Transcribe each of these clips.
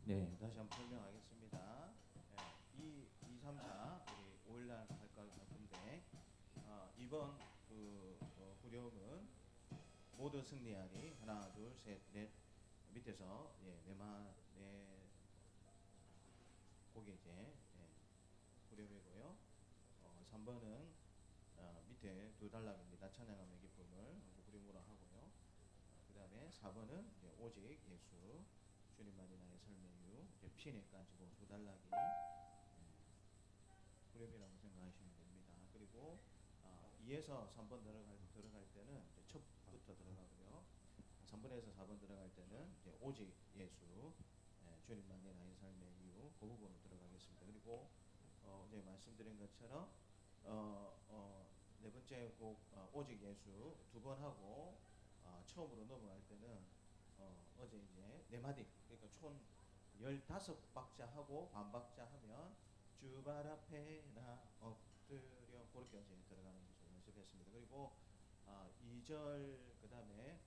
네, 다시 한번 설명하겠습니다. 네, 2, 3, 4 우리 5일날 할 것 같은데 이번 후렴은 모두 승리하리 하나 둘 셋 넷 밑에서 네 곡이 이제 후렴이고요. 3번은 밑에 두 단락입니다. 찬양함의 기쁨을 후렴으로 하고요. 그 다음에 4번은 오직 예수 주님만이 나의 삶의 이유 피해까지고 두 단락이 후렴이라고 생각하시면 됩니다. 그리고 2에서 3번 들어갈 때는 첫부터 들어가고요. 3번에서 4번 들어갈 때는 오직 예수 주님만이 나의 삶의 이유 그 부분으로 들어가겠습니다. 그리고 어제 말씀드린 것처럼 네 번째 곡 오직 예수 두 번 하고 처음으로 넘어갈 때는 어제 이제 네 마디 그러니까 총 15박자 하고 반박자 하면 주발 앞에 나 엎드려 그렇게 어제 들어가는 것을 연습했습니다. 그리고 2절 그 다음에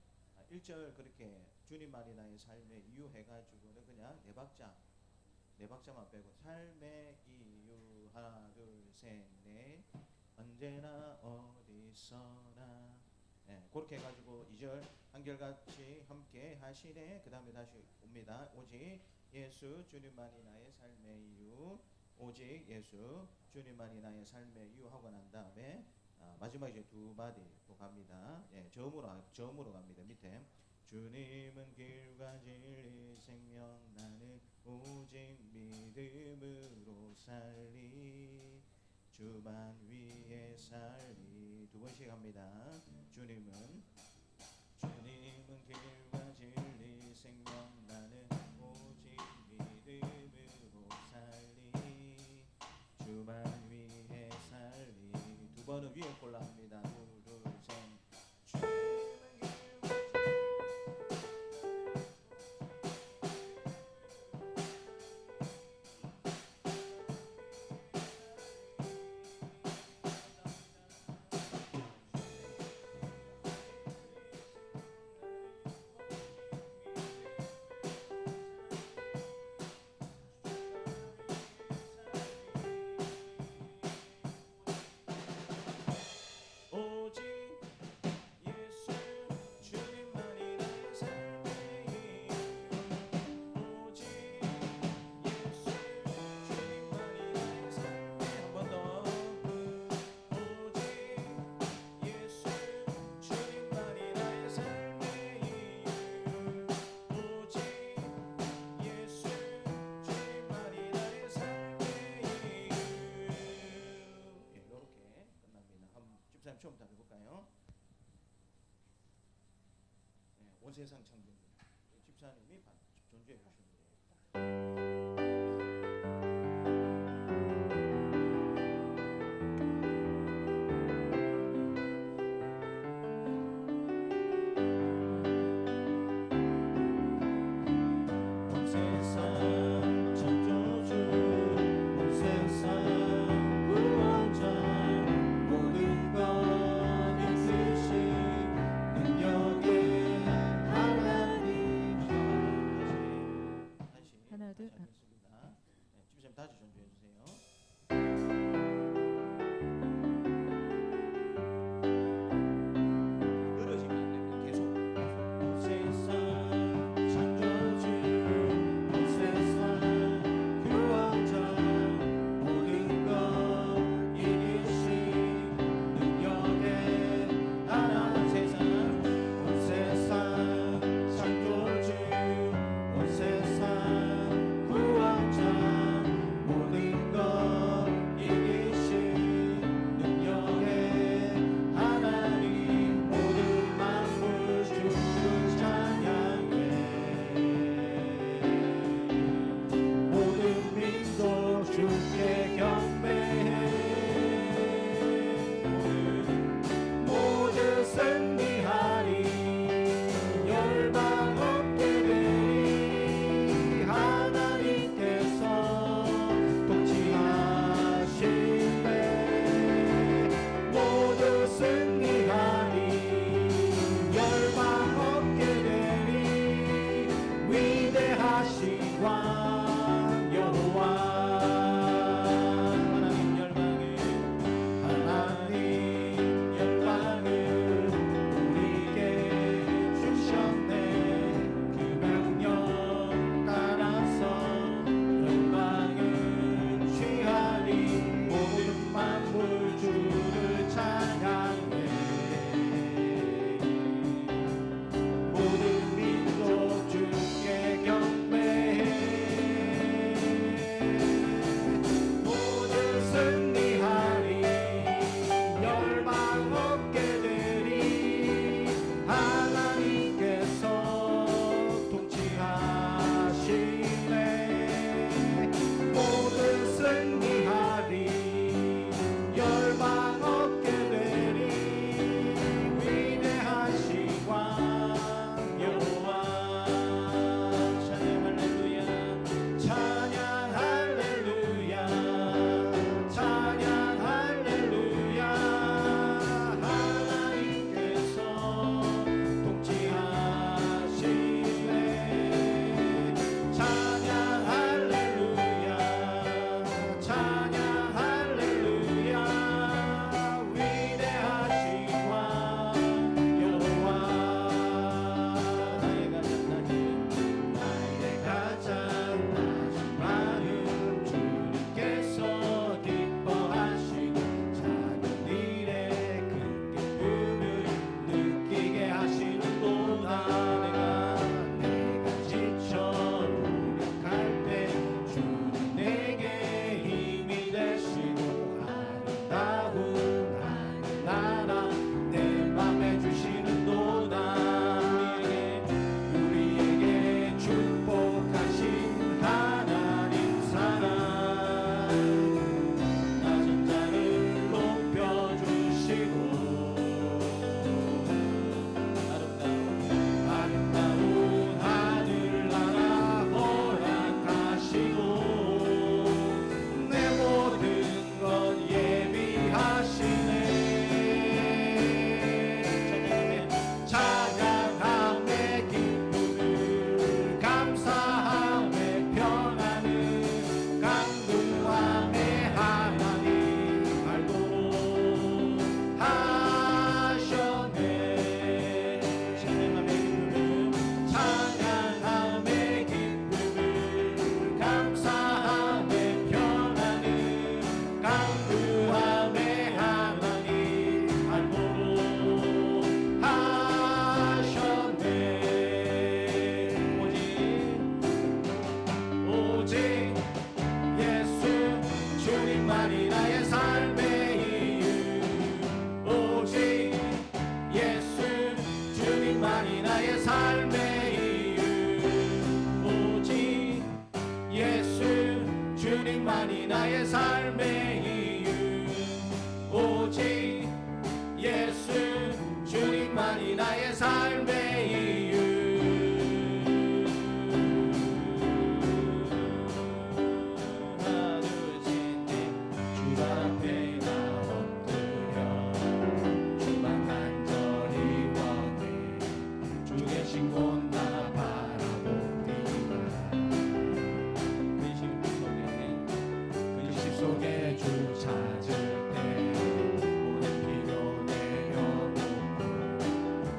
1절 그렇게 주님만이 나의 삶의 이유 해가지고는 그냥 네 박자만 빼고 삶의 이유 하나 둘 셋 넷 언제나 어디서나 그렇게 해가지고 2절 한결같이 함께 하시네. 그 다음에 다시 옵니다. 오직 예수 주님만이 나의 삶의 이유 오직 예수 주님만이 나의 삶의 이유 하고 난 다음에 마지막에 이제 두 마디 또 갑니다. 저음으로 갑니다. 밑에 주님은 길과 진리 생명 나는 오직 믿음으로 살리 주만 위에 살리 두 번씩 합니다. 주님은 길과 진리 생명 나는 오직 믿음으로 살리 주만 위에 살리 두 번은 위에 골라 합니다. 둘 셋 주님은 처음부터 해볼까요? 온 세상 창조주 집사님이 존재해 주시면 돼요. 집사님 다시 전주해 주세요. 늘어지면 안 됩니다. 계속. 온 세상 창조주 온 세상 구원자 모든 것 이기신 능력의 하나님 온 세상 창조주 온 세상 구원자 모든 것 주님만이 나의 삶의 이유 오직 예수 주님만이 나의 삶의 이유 하나 둘셋넷 주 앞에 나 엎드려 주만 간절히 원해 주 계신 곳 나 바라봅니다 근심 속에 주 찾을 때 모든 필요 내려놓고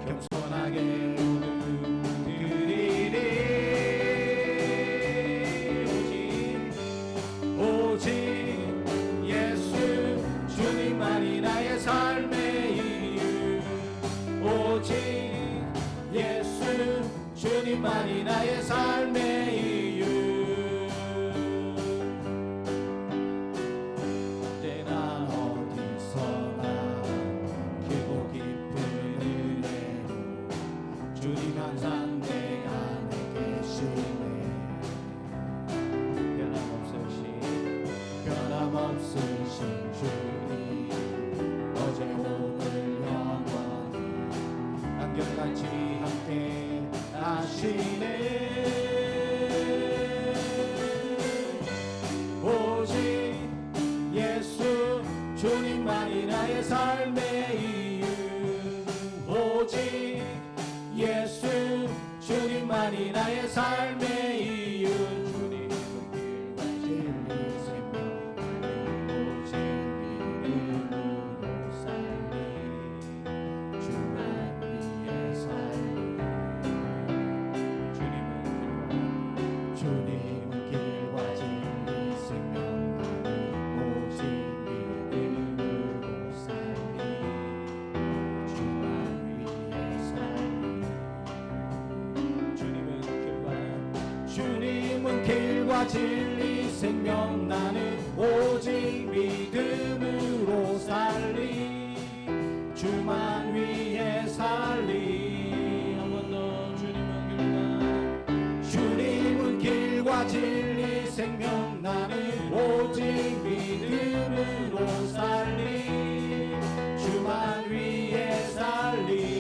겸손하게 드리리 오직 예수 주님만이 나의 삶의 이유 오직 예수 주님만이 나의 삶의 이유 언제나 어디서나 길고 깊은 은혜로 주님 항상 내 안에 계시네 변함없으신 주님 어제 오늘 영원히 안경같이 함께 하시네 오직 예수 주님만이 나의 삶의 이유 오직 예수 주님만이 나의 삶의 이유 주님은 길과 진리 생명 오직 믿음으로 살리 주만 위해 살리 주님은 길과 진리 생명 오직 믿음으로 살리 주만 위해 살리 주님은 길과 진리 생명 나는 오직 믿음으로 살리 주만 위해 살리 한 번 더 주님은 길과 진리 생명 나는 오직 믿음으로 살리 주만 위해 살리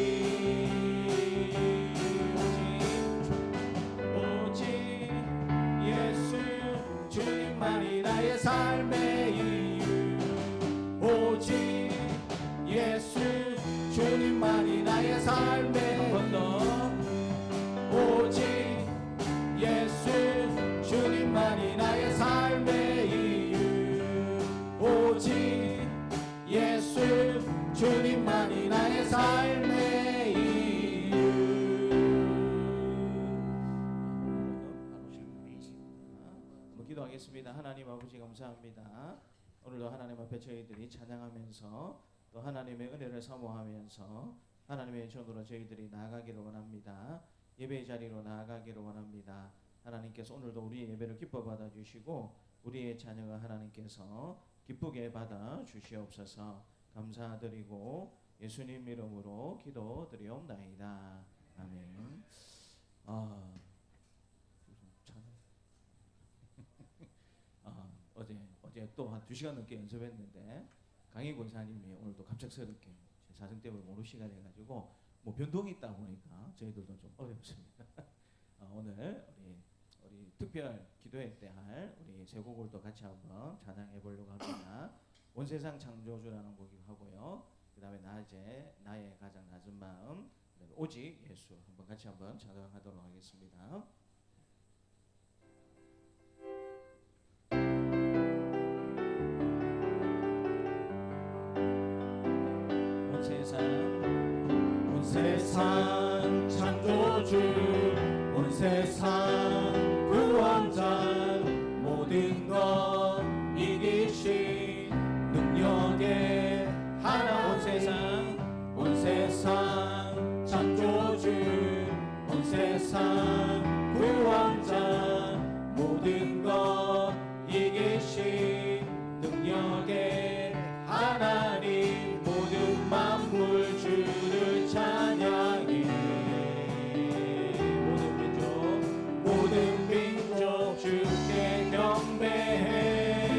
주님만이 나의 삶의 이유 오직 예수 주님만이 나의 삶의 번호 오직 예수 주님만이 나의 삶의 이유 오직 예수 주님만이 나의 삶의 이유 기도하겠습니다. 하나님 아버지 감사합니다. 오늘도 하나님 앞에 저희들이 찬양하면서 또 하나님의 은혜를 사모하면서 하나님의 전으로 저희들이 나아가기를 원합니다. 예배의 자리로 나아가기를 원합니다. 하나님께서 오늘도 우리의 예배를 기뻐 받아주시고 우리의 자녀가 하나님께서 기쁘게 받아 주시옵소서. 감사드리고 예수님 이름으로 기도드리옵나이다. 아멘. 어제 또 한 2시간 넘게 연습했는데 강희 권사님이 오늘도 갑작스럽게 제 사정 때문에 오늘 시간이 해가지고 뭐 변동이 있다 보니까 저희들도 좀 어렵습니다. 오늘 우리 특별 기도회 때 할 우리 세 곡을 또 같이 한번 찬양해 보려고 합니다. 온 세상 창조주라는 곡이 하고요. 그 다음에 나의 가장 낮은 마음, 오직 예수 한번 찬양하도록 하겠습니다. 온 세상 창조주 온 세상 구원자 모든 것 이기신 능력의 하나 온 세상 창조주 온 세상 구원자 모든 것 이기신 능력의 하나님 모든 만물 주를 찬양해 모든 민족 주께 경배해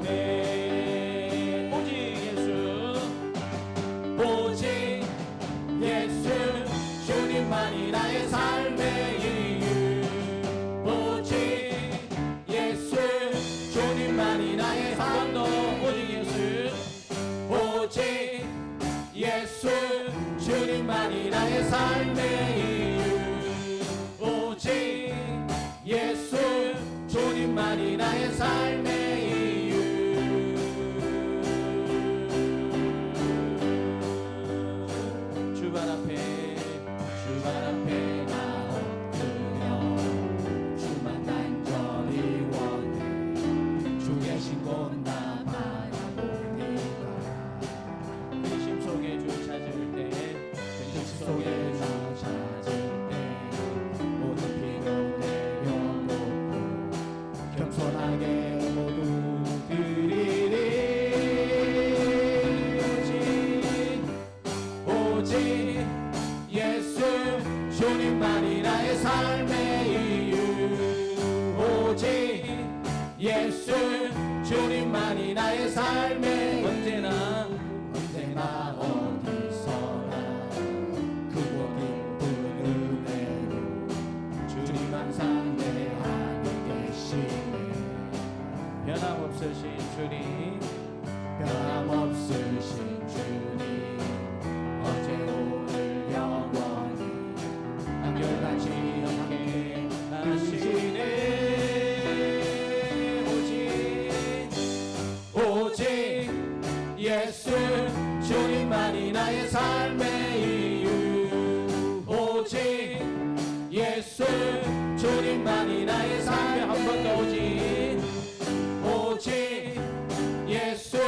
삶에 오직 예수 오직 예수 주님만이 나의 삶의 이유 오직 예수 주님만이 나의 한 번 더 오직 예수 오직 예수 주님만이 나의 삶의 이유 오직 예수 주님만이 나의 삶의 이유 주발 앞에 나 엎드려 주만 간절히 원해 주 계신 곳 나 바라보니까 근심 속에 주 찾을 때 근심 속에 주 찾을 때 모든 피로 내려놓고 겸손하게 모두 드리리 오직 예수 주님만이 나의 삶의 이유 오직 예수 주님만이 나의 삶의 언제나 어디서나 크고 깊은 은혜로 주님 항상 내 안에 계시네 변함없으신 주님 어제 오늘 영원히 한결같이 함께 하시네 오직 예수 주님만이 나의 삶의 이유 오직 예수 주님만이 나의 삶의 한 번 더 오직 예수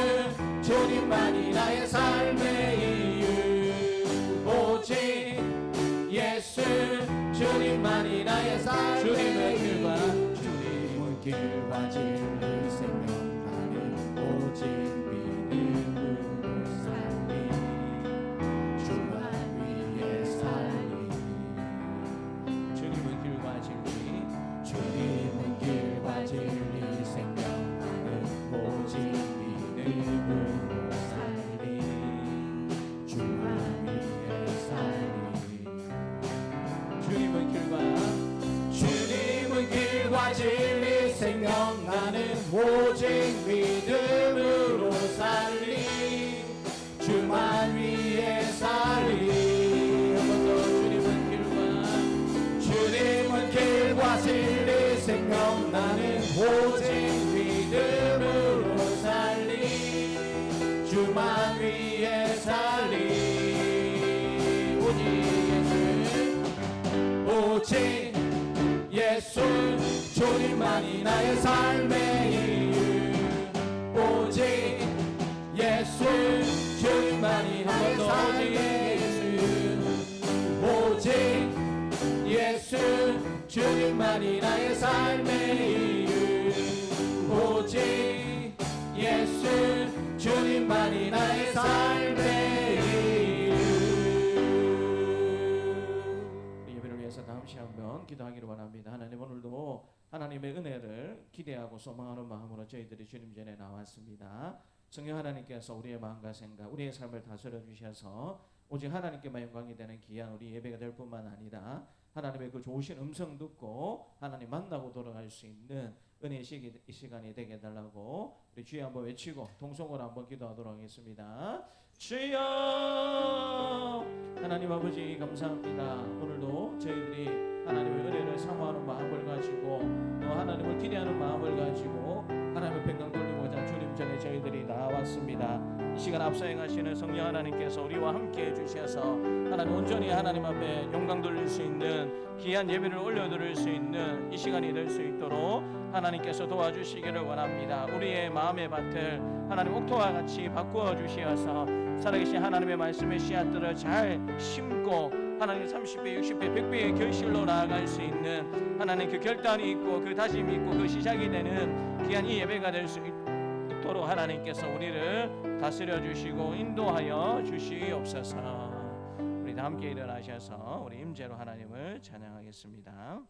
주님만이 나의 삶의 이유 오직 예수 주님만이 나의 삶의 주님은 길과 진리 생명 나는 오직 믿음으로 살리 주만 위해 살리 주님은 길과 진리 생명 나는 오직 믿음으로 살리 주만 위해 살리 주님은 길과 진리 생명 나는 오직 믿음으로 살리 주만 위해 살리 한 번 더 주님은 길과 진리 생명 나는 오직 믿음으로 살리 주만 위해 살리 오직 예수 주님만이 나의 삶의 이유 오직 예수 주님만이 나의 삶의 이유 오직 예수 주님만이 나의 삶의 이유 오직 예수 주님만이 나의 삶의 이유 예배를 위해서 다음 시간 한번 기도하기를 원합니다. 하나님 오늘도 하나님의 은혜를 기대하고 소망하는 마음으로 저희들이 주님 전에 나왔습니다. 성령 하나님께서 우리의 마음과 생각 우리의 삶을 다스려 주셔서 오직 하나님께만 영광이 되는 귀한 우리 예배가 될 뿐만 아니라 하나님의 그 좋으신 음성 듣고 하나님 만나고 돌아갈 수 있는 은혜의 시간이 되게 해달라고 우리 주여 한번 외치고 동성으로 한번 기도하도록 하겠습니다. 주여 하나님 아버지 감사합니다. 오늘도 저희들이 하나님의 은혜를 사모하는 마음을 가지고 또 하나님을 기대하는 마음을 가지고 하나님의 평강 돌리고자 주님 전에 저희들이 나왔습니다. 이 시간 앞서 행하시는 성령 하나님께서 우리와 함께 해주셔서 하나님 온전히 하나님 앞에 영광 돌릴 수 있는 귀한 예배를 올려드릴 수 있는 이 시간이 될 수 있도록 하나님께서 도와주시기를 원합니다. 우리의 마음의 밭을 하나님 옥토와 같이 바꾸어 주시어서 살아계신 하나님의 말씀의 씨앗들을 잘 심고 하나님 30배, 60배, 100배의 결실로 나아갈 수 있는 하나님 그 결단이 있고 그 다짐이 있고 그 시작이 되는 귀한 이 예배가 될 수 있도록 하나님께서 우리를 다스려 주시고 인도하여 주시옵소서. 우리 다 함께 일어나셔서 우리 임재로 하나님을 찬양하겠습니다.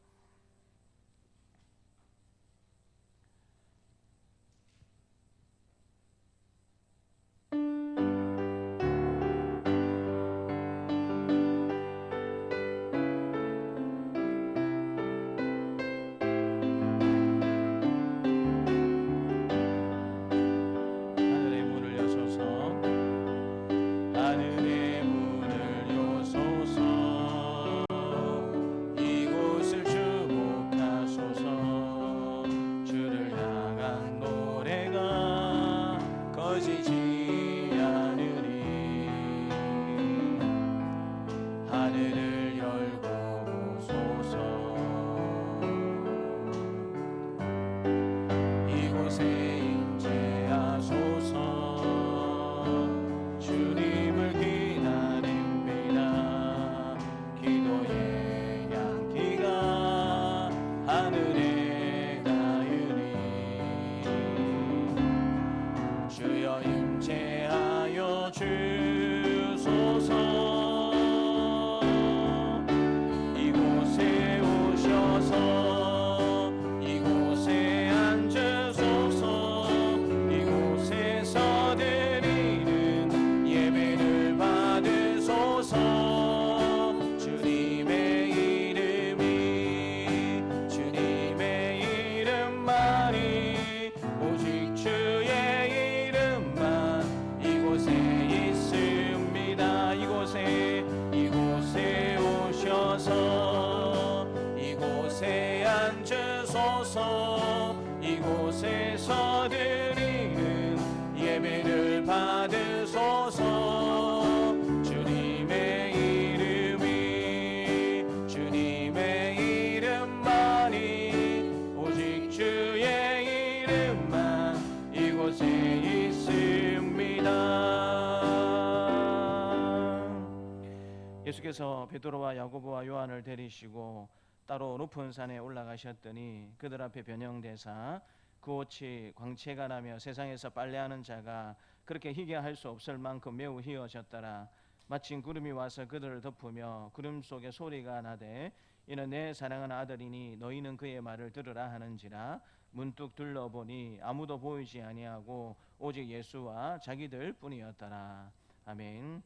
예수께서 베드로와 야고보와 요한을 데리시고 따로 높은 산에 올라가셨더니 그들 앞에 변형되사 그 옷이 광채가 나며 세상에서 빨래하는 자가 그렇게 희게할 수 없을 만큼 매우 희어졌더라. 마침 구름이 와서 그들을 덮으며 구름 속에 소리가 나되 이는 내 사랑하는 아들이니 너희는 그의 말을 들으라 하는지라. 문득 둘러보니 아무도 보이지 아니하고 오직 예수와 자기들 뿐이었더라. 아멘.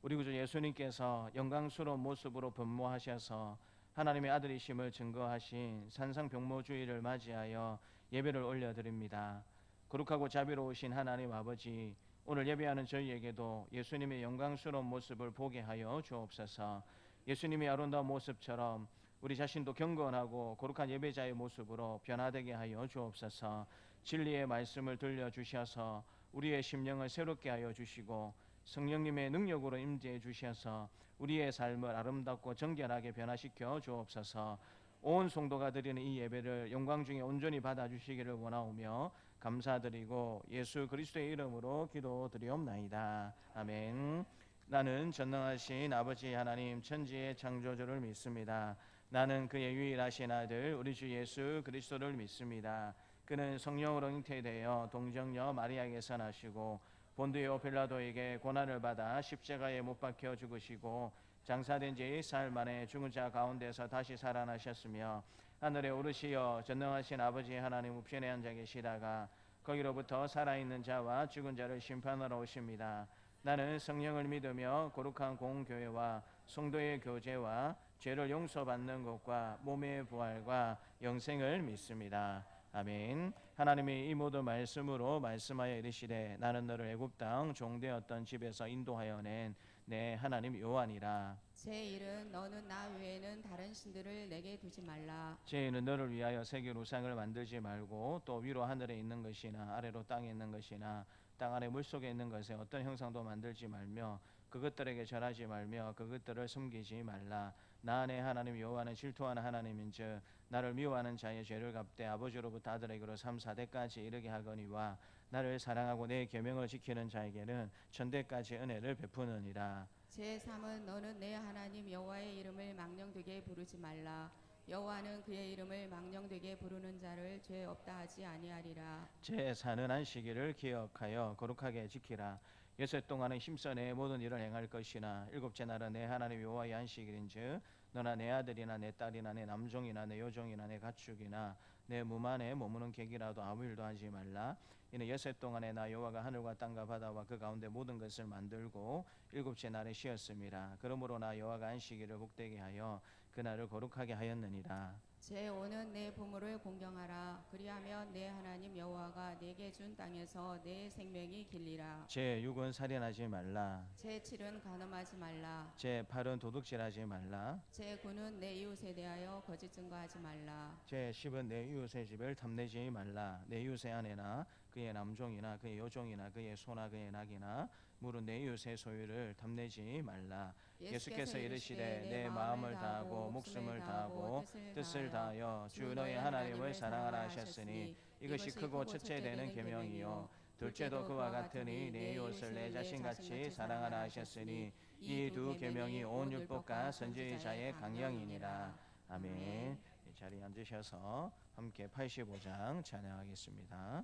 우리 구주 예수님께서 영광스러운 모습으로 변모하셔서 하나님의 아들이심을 증거하신 산상병모주의를 맞이하여 예배를 올려드립니다. 거룩하고 자비로우신 하나님 아버지, 오늘 예배하는 저희에게도 예수님의 영광스러운 모습을 보게 하여 주옵소서. 예수님의 아름다운 모습처럼 우리 자신도 경건하고 거룩한 예배자의 모습으로 변화되게 하여 주옵소서. 진리의 말씀을 들려주셔서 우리의 심령을 새롭게 하여 주시고 성령님의 능력으로 임재해 주셔서 우리의 삶을 아름답고 정결하게 변화시켜 주옵소서. 온 성도가 드리는 이 예배를 영광 중에 온전히 받아주시기를 원하오며 감사드리고 예수 그리스도의 이름으로 기도드리옵나이다. 아멘. 나는 전능하신 아버지 하나님 천지의 창조주를 믿습니다. 나는 그의 유일하신 아들 우리 주 예수 그리스도를 믿습니다. 그는 성령으로 잉태되어 동정녀 마리아에게서 나시고 본디오 빌라도에게 고난을 받아 십자가에 못 박혀 죽으시고 장사된 지 사흘 만에 죽은 자 가운데서 다시 살아나셨으며 하늘에 오르시어 전능하신 아버지 하나님 우편에 앉아 계시다가 거기로부터 살아있는 자와 죽은 자를 심판하러 오십니다. 나는 성령을 믿으며 거룩한 공교회와 성도의 교제와 죄를 용서받는 것과 몸의 부활과 영생을 믿습니다. 아멘. 하나님이 이 모든 말씀으로 말씀하여 이르시되 나는 너를 애굽 땅 종되었던 집에서 인도하여 낸 내 하나님 여호와니라. 제 일은 너는 나 외에는 다른 신들을 내게 두지 말라. 죄인은 너를 위하여 새길 우상을 만들지 말고 또 위로 하늘에 있는 것이나 아래로 땅에 있는 것이나 땅 아래 물속에 있는 것에 어떤 형상도 만들지 말며 그것들에게 절하지 말며 그것들을 섬기지 말라. 나 내 하나님 여호와는 질투하는 하나님인즉 나를 미워하는 자의 죄를 갚되 아버지로부터 아들에게로 3, 4대까지 이르게 하거니와 나를 사랑하고 내 계명을 지키는 자에게는 천대까지 은혜를 베푸느니라. 제 3은 너는 내 하나님 여호와의 이름을 망령되게 부르지 말라. 여호와는 그의 이름을 망령되게 부르는 자를 죄 없다 하지 아니하리라. 제 사는 안식일을 기억하여 거룩하게 지키라. 여섯 동안은 힘써 내 모든 일을 행할 것이나 일곱째 날은 내 하나님 여호와의 안식일인즉 너나 내 아들이나 내 딸이나 내 남종이나 내 여종이나 내 가축이나 내 무만에 머무는 객이라도 아무 일도 하지 말라. 이는 여섯 동안에 나 여호와가 하늘과 땅과 바다와 그 가운데 모든 것을 만들고 일곱째 날에 쉬었습니다. 그러므로 나 여호와가 안식일을 복되게 하여 그날을 거룩하게 하였느니라. 제 5는 내 부모를 공경하라. 그리하면 내 하나님 여호와가 내게 준 땅에서 내 생명이 길리라. 제 6은 살인하지 말라. 제 7은 간음하지 말라. 제 8은 도둑질하지 말라. 제 9는 내 이웃에 대하여 거짓 증거하지 말라. 제 10은 내 이웃의 집을 탐내지 말라. 내 이웃의 아내나 그의 남종이나 그의 여종이나 그의 소나 그의 낙이나 물은 내 이웃의 소유를 탐내지 말라. 예수께서 이르시되 내 마음을 다하고 목숨을 다하고 뜻을 다하여 주 너의 하나님을 사랑하라 하셨으니 이것이 크고 첫째 되는 계명이요 둘째도 그와 같으니 내 이웃을 내 자신같이 사랑하라 하셨으니 이 두 계명이 온 율법과 선지자의 강령이니라. 아멘. 이 자리에 앉으셔서 함께 85장 찬양하겠습니다.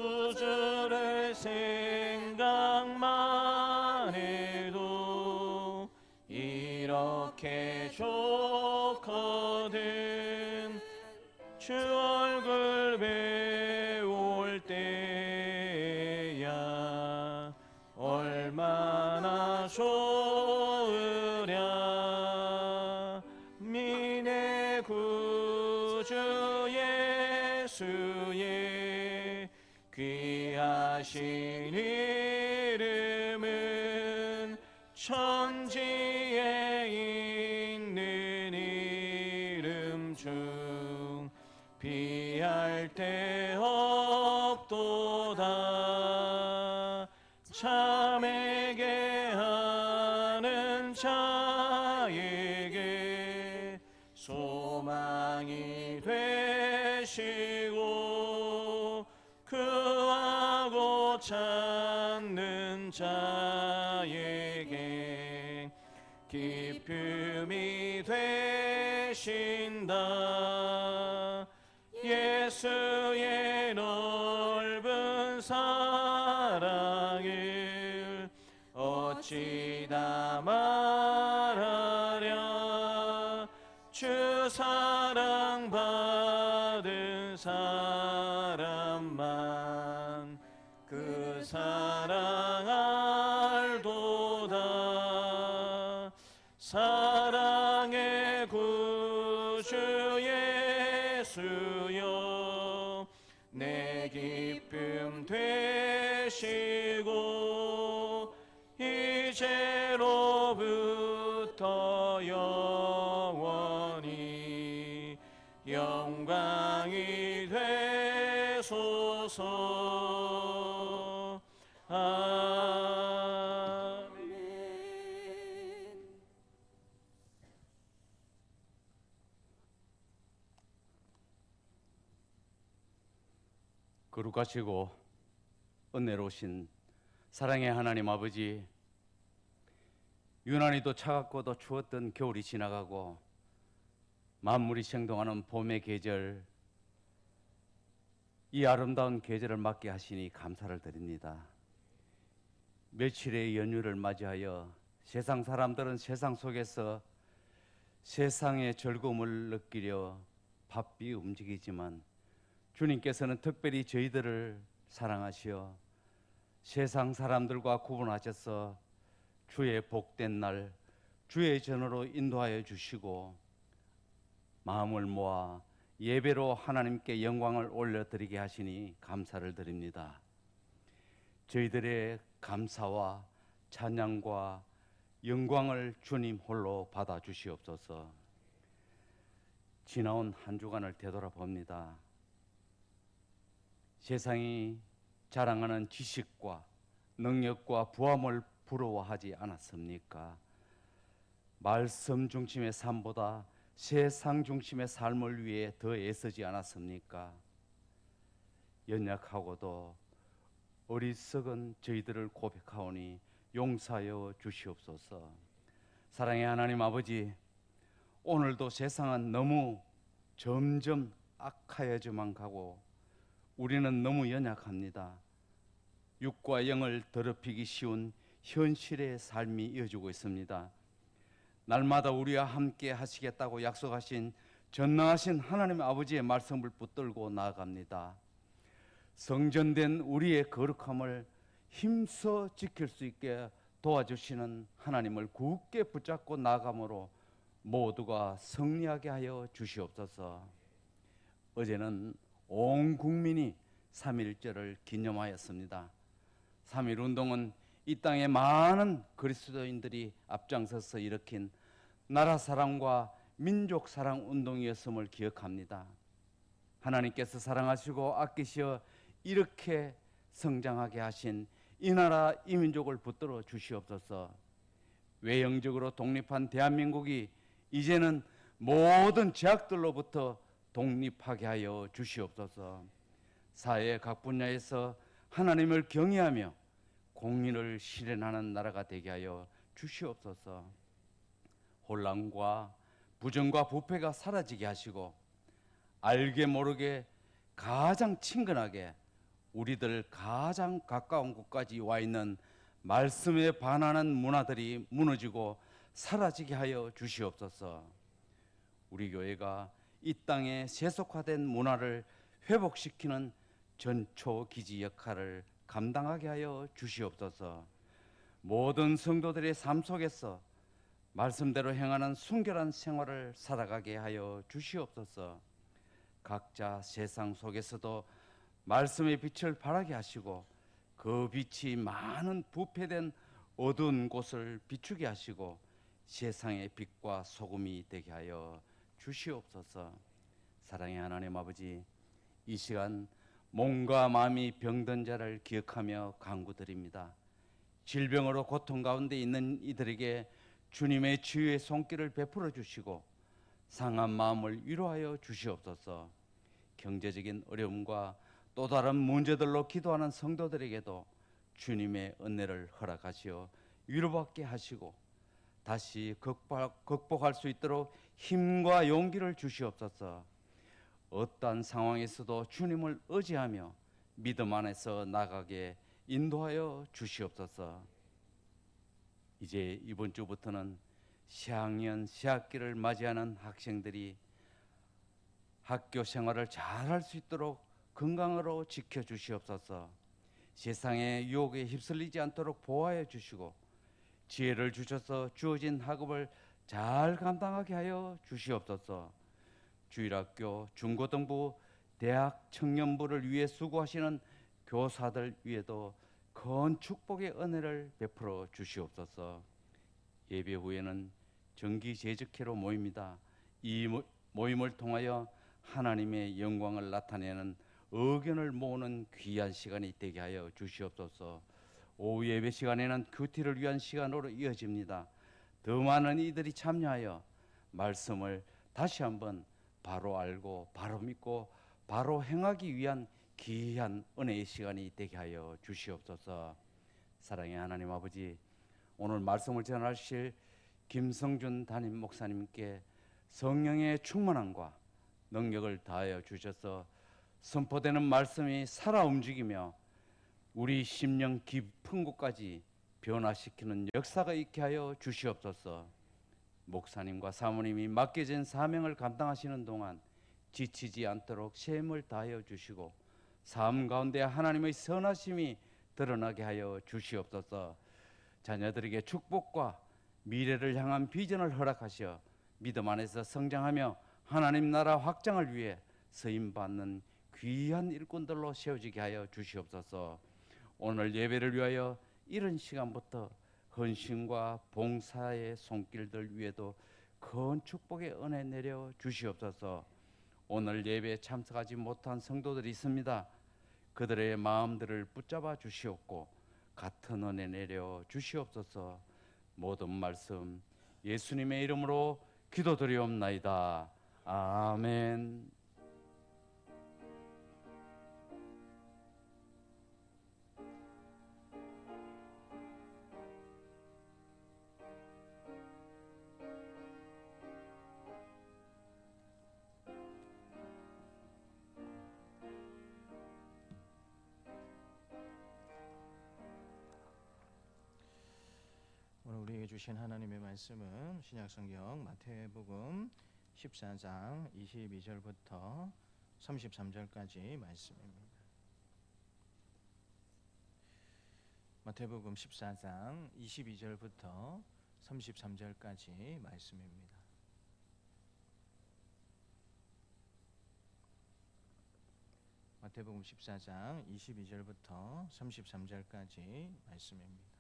구주를 생각만 해도 이렇게 좋거든. 주 얼굴 배울 때야 얼마나 좋으랴. 미네 구주 예수의 귀하신 이름은 천지에 있는 이름 중 비할 데 없도다. 참에게 하는 자에게 소 되시고 구하고 찾는 자에게 기쁨이 되신다. 예수의 넓은 사랑을 어찌 다 말하랴. 주 사랑 받은 사람만 그 사랑 알도다. 사랑의 구주 예수여 내 기쁨 되시고 이제로부터 영원히 영광이 되소서. 아멘. 거룩하시고 은혜로우신 사랑의 하나님 아버지, 유난히도 차갑고도 추웠던 겨울이 지나가고 만물이 생동하는 봄의 계절, 이 아름다운 계절을 맞게 하시니 감사를 드립니다. 며칠의 연휴를 맞이하여 세상 사람들은 세상 속에서 세상의 즐거움을 느끼려 바삐 움직이지만 주님께서는 특별히 저희들을 사랑하시어 세상 사람들과 구분하셔서 주의 복된 날, 주의 전으로 인도하여 주시고 마음을 모아 예배로 하나님께 영광을 올려드리게 하시니 감사를 드립니다. 저희들의 감사와 찬양과 영광을 주님 홀로 받아 주시옵소서. 지나온 한 주간을 되돌아봅니다. 세상이 자랑하는 지식과 능력과 부함을 부러워하지 않았습니까? 말씀 중심의 삶보다 세상 중심의 삶을 위해 더 애쓰지 않았습니까? 연약하고도 어리석은 저희들을 고백하오니 용서하여 주시옵소서. 사랑의 하나님 아버지, 오늘도 세상은 너무 점점 악하여져만 가고 우리는 너무 연약합니다. 육과 영을 더럽히기 쉬운 현실의 삶이 이어지고 있습니다. 날마다 우리와 함께 하시겠다고 약속하신 전능하신 하나님 아버지의 말씀을 붙들고 나아갑니다. 성전된 우리의 거룩함을 힘써 지킬 수 있게 도와주시는 하나님을 굳게 붙잡고 나아감으로 모두가 승리하게 하여 주시옵소서. 어제는 온 국민이 3.1절을 기념하였습니다. 3.1 운동은 이 땅에 많은 그리스도인들이 앞장서서 일으킨 나라 사랑과 민족 사랑 운동이었음을 기억합니다. 하나님께서 사랑하시고 아끼시어 이렇게 성장하게 하신 이 나라 이 민족을 붙들어 주시옵소서. 외형적으로 독립한 대한민국이 이제는 모든 제약들로부터 독립하게 하여 주시옵소서. 사회 각 분야에서 하나님을 경외하며 공의를 실현하는 나라가 되게 하여 주시옵소서. 혼란과 부정과 부패가 사라지게 하시고 알게 모르게 가장 친근하게 우리들 가장 가까운 곳까지 와 있는 말씀에 반하는 문화들이 무너지고 사라지게 하여 주시옵소서. 우리 교회가 이 땅에 세속화된 문화를 회복시키는 전초기지 역할을 감당하게 하여 주시옵소서. 모든 성도들의 삶 속에서 말씀대로 행하는 순결한 생활을 살아가게 하여 주시옵소서. 각자 세상 속에서도 말씀의 빛을 발하게 하시고 그 빛이 많은 부패된 어두운 곳을 비추게 하시고 세상의 빛과 소금이 되게 하여 주시옵소서. 사랑의 하나님 아버지, 이 시간 몸과 마음이 병든 자를 기억하며 간구드립니다. 질병으로 고통 가운데 있는 이들에게 주님의 치유의 손길을 베풀어 주시고 상한 마음을 위로하여 주시옵소서. 경제적인 어려움과 또 다른 문제들로 기도하는 성도들에게도 주님의 은혜를 허락하시어 위로받게 하시고 다시 극복할 수 있도록 힘과 용기를 주시옵소서. 어떠한 상황에서도 주님을 의지하며 믿음 안에서 나가게 인도하여 주시옵소서. 이제 이번 주부터는 시학년 시학기를 맞이하는 학생들이 학교 생활을 잘할 수 있도록 건강으로 지켜주시옵소서. 세상의 유혹에 휩쓸리지 않도록 보호하여 주시고 지혜를 주셔서 주어진 학업을 잘 감당하게 하여 주시옵소서. 주일학교, 중고등부, 대학 청년부를 위해 수고하시는 교사들 위에도 큰 축복의 은혜를 베풀어 주시옵소서. 예배 후에는 정기 제적회로 모입니다. 이 모임을 통하여 하나님의 영광을 나타내는 의견을 모으는 귀한 시간이 되게 하여 주시옵소서. 오후 예배 시간에는 큐티를 위한 시간으로 이어집니다. 더 많은 이들이 참여하여 말씀을 다시 한번 바로 알고 바로 믿고 바로 행하기 위한 귀한 은혜의 시간이 되게 하여 주시옵소서. 사랑의 하나님 아버지, 오늘 말씀을 전하실 김성준 담임 목사님께 성령의 충만함과 능력을 다하여 주셔서 선포되는 말씀이 살아 움직이며 우리 심령 깊은 곳까지 변화시키는 역사가 있게 하여 주시옵소서. 목사님과 사모님이 맡겨진 사명을 감당하시는 동안 지치지 않도록 셈을 다하여 주시고 삶 가운데 하나님의 선하심이 드러나게 하여 주시옵소서. 자녀들에게 축복과 미래를 향한 비전을 허락하셔 믿음 안에서 성장하며 하나님 나라 확장을 위해 쓰임받는 귀한 일꾼들로 세워지게 하여 주시옵소서. 오늘 예배를 위하여 이른 시간부터 헌신과 봉사의 손길들 위에도 큰 축복의 은혜 내려 주시옵소서. 오늘 예배에 참석하지 못한 성도들이 있습니다. 그들의 마음들을 붙잡아 주시옵고 같은 은혜 내려 주시옵소서. 모든 말씀 예수님의 이름으로 기도드리옵나이다. 아멘. 오늘 우리에게 주신 하나님의 말씀은 신약성경 마태복음 14장 22절부터 33절까지 말씀입니다. 마태복음 14장 22절부터 33절까지 말씀입니다. 마태복음 14장 22절부터 33절까지 말씀입니다.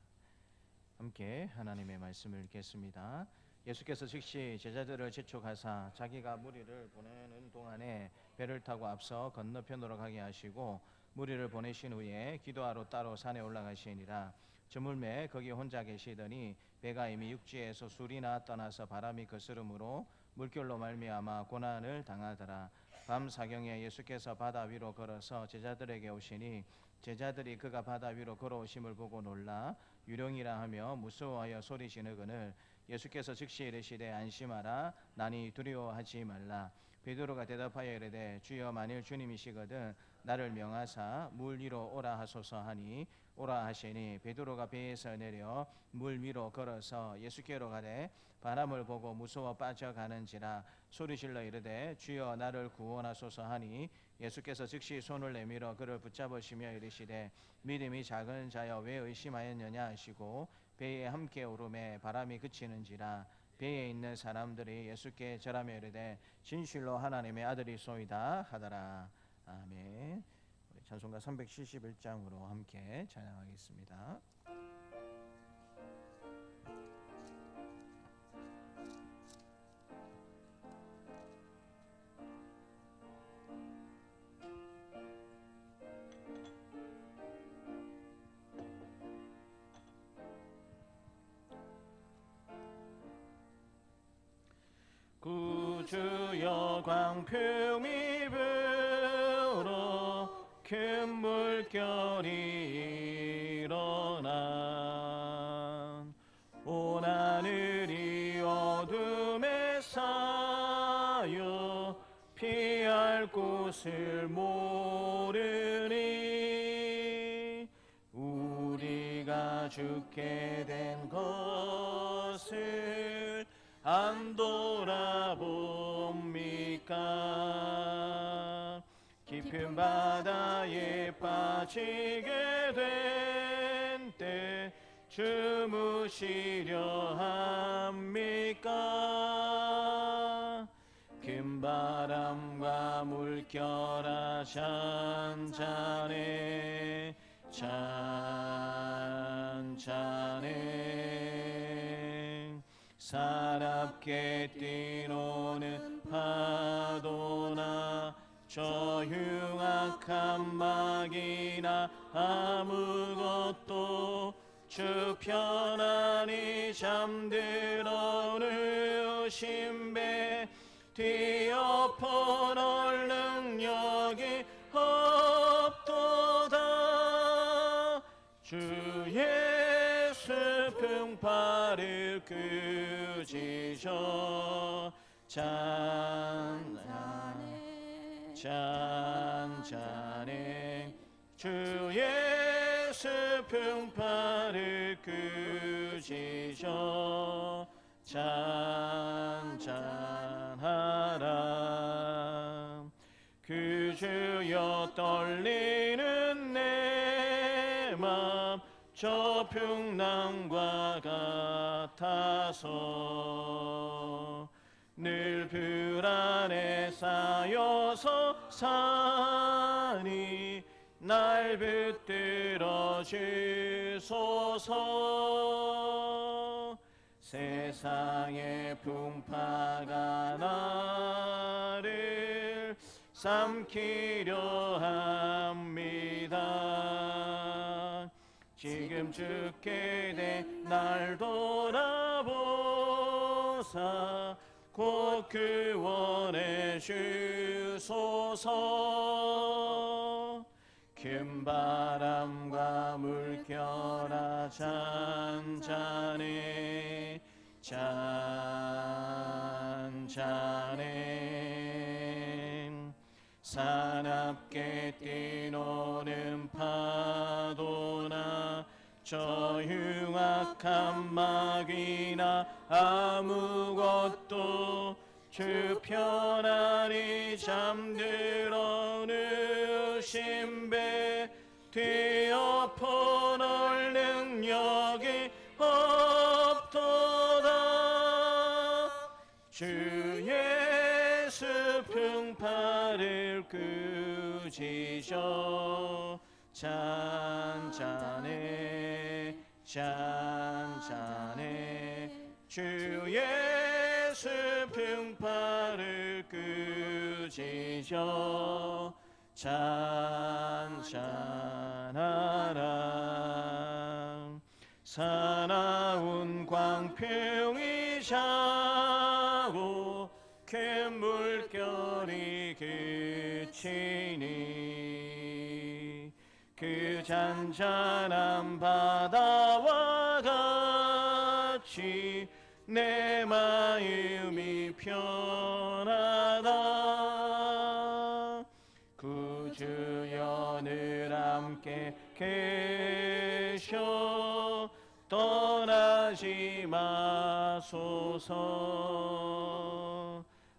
함께 하나님의 말씀을 읽겠습니다. 예수께서 즉시 제자들을 재촉하사 자기가 무리를 보내는 동안에 배를 타고 앞서 건너편으로 가게 하시고 무리를 보내신 후에 기도하러 따로 산에 올라가시니라. 저물매 거기 혼자 계시더니 배가 이미 육지에서 술이나 떠나서 바람이 거스름으로 물결로 말미암아 고난을 당하더라. 밤 사경에 예수께서 바다 위로 걸어서 제자들에게 오시니 제자들이 그가 바다 위로 걸어오심을 보고 놀라 유령이라 하며 무서워하여 소리 지르거늘 예수께서 즉시 이르시되 안심하라 나니 두려워하지 말라. 베드로가 대답하여 이르되 주여 만일 주님이시거든 나를 명하사 물 위로 오라 하소서 하니 오라 하시니 베드로가 배에서 내려 물 위로 걸어서 예수께로 가되 바람을 보고 무서워 빠져가는지라 소리질러 이르되 주여 나를 구원하소서 하니 예수께서 즉시 손을 내밀어 그를 붙잡으시며 이르시되 믿음이 작은 자여 왜 의심하였느냐 하시고 배에 함께 오르매 바람이 그치는지라. 배에 있는 사람들이 예수께 절하며 이르되 진실로 하나님의 아들이소이다 하더라. 아멘. 우리 찬송가 371장으로 함께 찬양하겠습니다. 구주여 광풍이 불 큰 물결이 일어나 온 하늘이 어둠에 쌓여 피할 곳을 모르니 우리가 죽게 된 것을 안 돌아봅니까? 깊은 바다에 빠지게 된 때 주무시려 합니까? 큰 바람과 물결아 잔잔해 잔잔해 사납게 뛰노는 파도나 저 흉악한 막이나 아무것도 주 편안히 잠들어 누신 배 뒤엎어놓을 능력이 없도다. 주의 슬픈 팔을 끄지셔 잔잔해 주의 슬픈 팔을 끄지셔 잔잔하라. 그 주여 떨리는 내 맘 저 풍랑과 같아서 늘 불안에 쌓여서 사니 날 붙들어 주소서. 세상의 풍파가 나를 삼키려 합니다. 지금 죽게 된 날 돌아보사 곧 구원해 주소서. 큰 바람과 물결아 잔잔해 잔잔해 사납게 뛰노는 파도나 저 흉악한 막이나 아무것도 주 편안히 잠들어 누신 배 뒤엎어놓을 능력이 없도다. 주의 슬픈 팔을 끄지셔 잔잔해 잔잔해 주의 슬픈 팔을 끄지셔 잔잔하라. 사나운 광풍이 자고 큰 물결이 그치니 그 잔잔한 바다와 같이 내 마음이 편하다. 구주여 늘 함께 계셔 떠나지 마소서.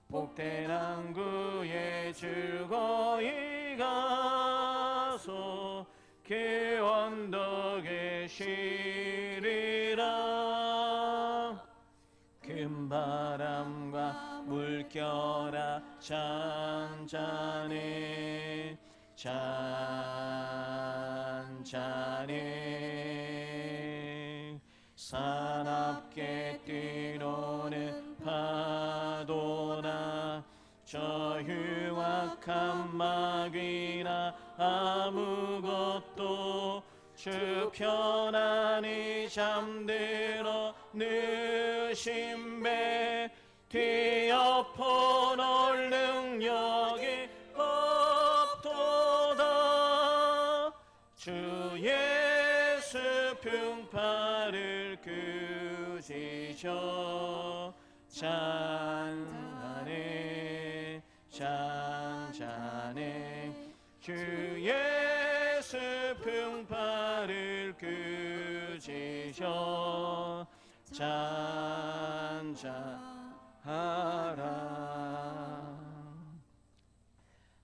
복된 항구에 즐거이 가서 그 언덕에 쉬리라. 큰 바람과 물결아 잔잔해 잔잔해 사납게 뛰노는 파도나 저 흉악한 막이나 아무것도 주 편안히 잠들어 누신 배 뒤엎어놓을 능력이 없도다. 부르짖어 찬양하네 찬찬해 주 예수 풍파를 꾸짖어 찬찬하라.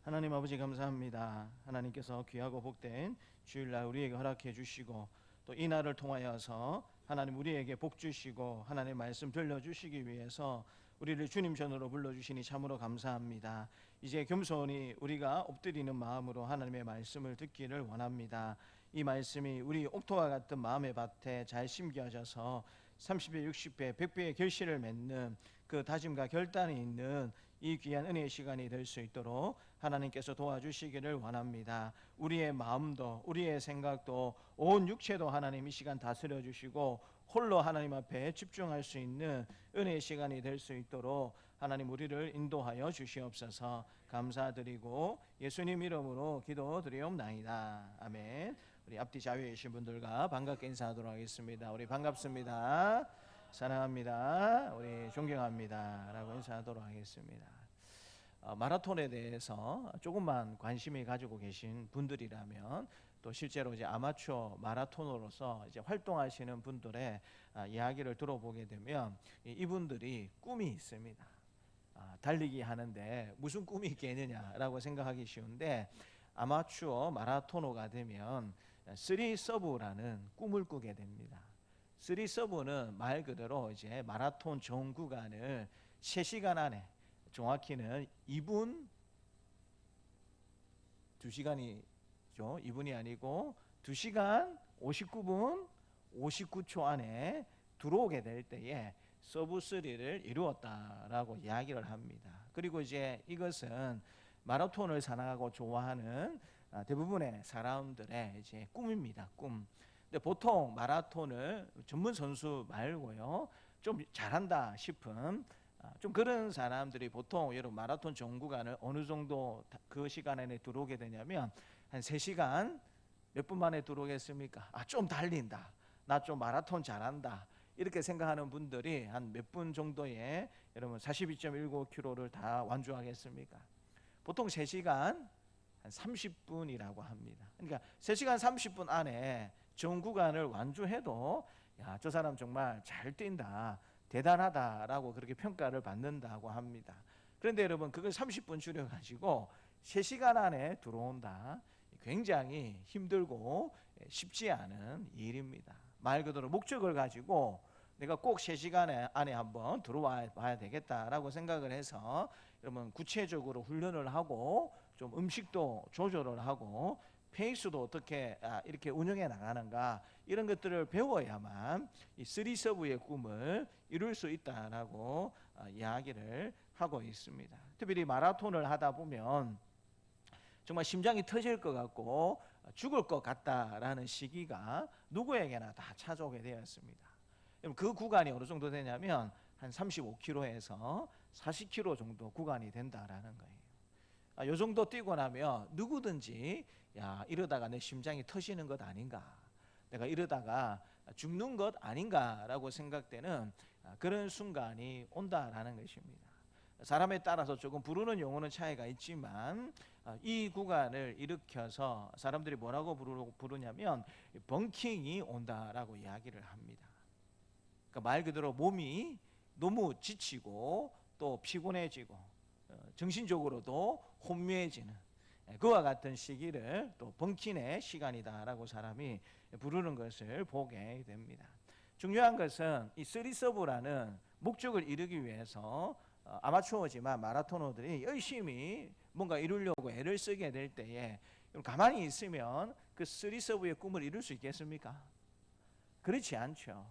하나님 아버지 감사합니다. 하나님께서 귀하고 복된 주일날 우리에게 허락해 주시고 또 이 날을 통하여서 하나님 우리에게 복 주시고 하나님 말씀 들려주시기 위해서 우리를 주님 전으로 불러주시니 참으로 감사합니다. 이제 겸손히 우리가 엎드리는 마음으로 하나님의 말씀을 듣기를 원합니다. 이 말씀이 우리 옥토와 같은 마음의 밭에 잘 심겨져서 30배, 60배, 100배의 결실을 맺는 그 다짐과 결단이 있는 이 귀한 은혜의 시간이 될 수 있도록 하나님께서 도와주시기를 원합니다. 우리의 마음도 우리의 생각도 온 육체도 하나님 이 시간 다스려 주시고 홀로 하나님 앞에 집중할 수 있는 은혜의 시간이 될 수 있도록 하나님 우리를 인도하여 주시옵소서. 감사드리고 예수님 이름으로 기도드리옵나이다. 아멘. 우리 앞뒤 자유에 계신 분들과 반갑게 인사하도록 하겠습니다. 우리 반갑습니다. 사랑합니다. 우리 존경합니다. 라고 인사하도록 하겠습니다. 마라톤에 대해서 조금만 관심이 가지고 계신 분들이라면 또 실제로 이제 아마추어 마라토너로서 이제 활동하시는 분들의 이야기를 들어보게 되면 이분들이 꿈이 있습니다. 달리기 하는데 무슨 꿈이 있겠느냐라고 생각하기 쉬운데 아마추어 마라토너가 되면 3서브라는 꿈을 꾸게 됩니다. 3서브는 말 그대로 이제 마라톤 전 구간을 3시간 안에 정확히는 2분 2시간이죠. 2분이 아니고 2시간 59분 59초 안에 들어오게 될 때에 서브 3를 이루었다라고 이야기를 합니다. 그리고 이제 이것은 마라톤을 사랑하고 좋아하는 대부분의 사람들의 이제 꿈입니다. 꿈. 근데 보통 마라톤을 전문 선수 말고요, 좀 잘한다 싶은 좀 그런 사람들이 보통 여러분 마라톤 전 구간을 어느 정도 그 시간 안에 들어오게 되냐면 한 3시간 몇 분 만에 들어오겠습니까? 좀 달린다. 나 좀 마라톤 잘한다. 이렇게 생각하는 분들이 한 몇 분 정도에 여러분 42.19km를 다 완주하겠습니까? 보통 3시간 한 30분이라고 합니다. 그러니까 3시간 30분 안에 전 구간을 완주해도 야, 저 사람 정말 잘 뛴다. 대단하다라고 그렇게 평가를 받는다고 합니다. 그런데 여러분 그걸 30분 줄여가지고 3시간 안에 들어온다. 굉장히 힘들고 쉽지 않은 일입니다. 말 그대로 목적을 가지고 내가 꼭 3시간 안에 한번 들어와 봐야 되겠다라고 생각을 해서 여러분 구체적으로 훈련을 하고 좀 음식도 조절을 하고 페이스도 어떻게 이렇게 운영해 나가는가 이런 것들을 배워야만 이 3서브의 꿈을 이룰 수 있다라고 이야기를 하고 있습니다. 특별히 마라톤을 하다 보면 정말 심장이 터질 것 같고 죽을 것 같다라는 시기가 누구에게나 다 찾아오게 되었습니다. 그 구간이 어느 정도 되냐면 한 35km에서 40km 정도 구간이 된다라는 거예요. 요 정도 뛰고 나면 누구든지 야 이러다가 내 심장이 터지는 것 아닌가, 내가 이러다가 죽는 것 아닌가라고 생각되는 그런 순간이 온다라는 것입니다. 사람에 따라서 조금 부르는 용어는 차이가 있지만 이 구간을 일으켜서 사람들이 뭐라고 부르냐면 벙킹이 온다라고 이야기를 합니다. 그러니까 말 그대로 몸이 너무 지치고 또 피곤해지고 정신적으로도 혼미해지는 그와 같은 시기를 또 벙킹의 시간이다라고 사람이 부르는 것을 보게 됩니다. 중요한 것은 이 3서브라는 목적을 이루기 위해서 아마추어지만 마라토너들이 열심히 뭔가 이루려고 애를 쓰게 될 때에 가만히 있으면 그 3서브의 꿈을 이룰 수 있겠습니까? 그렇지 않죠.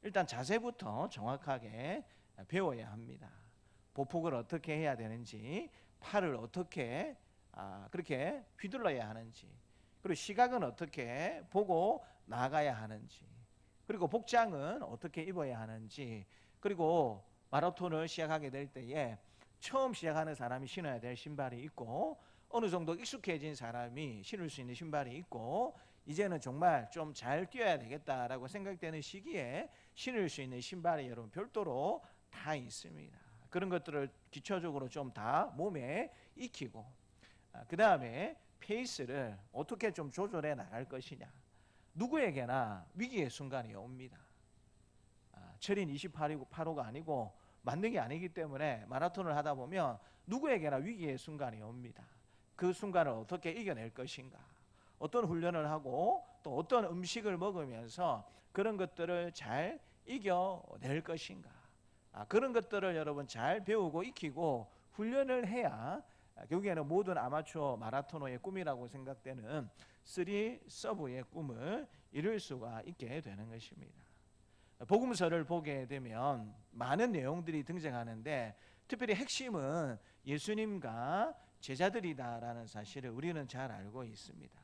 일단 자세부터 정확하게 배워야 합니다. 보폭을 어떻게 해야 되는지, 팔을 어떻게 그렇게 휘둘러야 하는지, 그리고 시각은 어떻게 보고 나가야 하는지, 그리고 복장은 어떻게 입어야 하는지, 그리고 마라톤을 시작하게 될 때에 처음 시작하는 사람이 신어야 될 신발이 있고 어느 정도 익숙해진 사람이 신을 수 있는 신발이 있고 이제는 정말 좀 잘 뛰어야 되겠다라고 생각되는 시기에 신을 수 있는 신발이 여러분 별도로 다 있습니다. 그런 것들을 기초적으로 좀 다 몸에 익히고, 그 다음에 페이스를 어떻게 좀 조절해 나갈 것이냐. 누구에게나 위기의 순간이 옵니다. 철인 28호가 아니고 만능이 아니기 때문에 마라톤을 하다 보면 누구에게나 위기의 순간이 옵니다. 그 순간을 어떻게 이겨낼 것인가, 어떤 훈련을 하고 또 어떤 음식을 먹으면서 그런 것들을 잘 이겨낼 것인가, 그런 것들을 여러분 잘 배우고 익히고 훈련을 해야 결국에는 모든 아마추어 마라토너의 꿈이라고 생각되는 3서브의 꿈을 이룰 수가 있게 되는 것입니다. 복음서를 보게 되면 많은 내용들이 등장하는데 특별히 핵심은 예수님과 제자들이다라는 사실을 우리는 잘 알고 있습니다.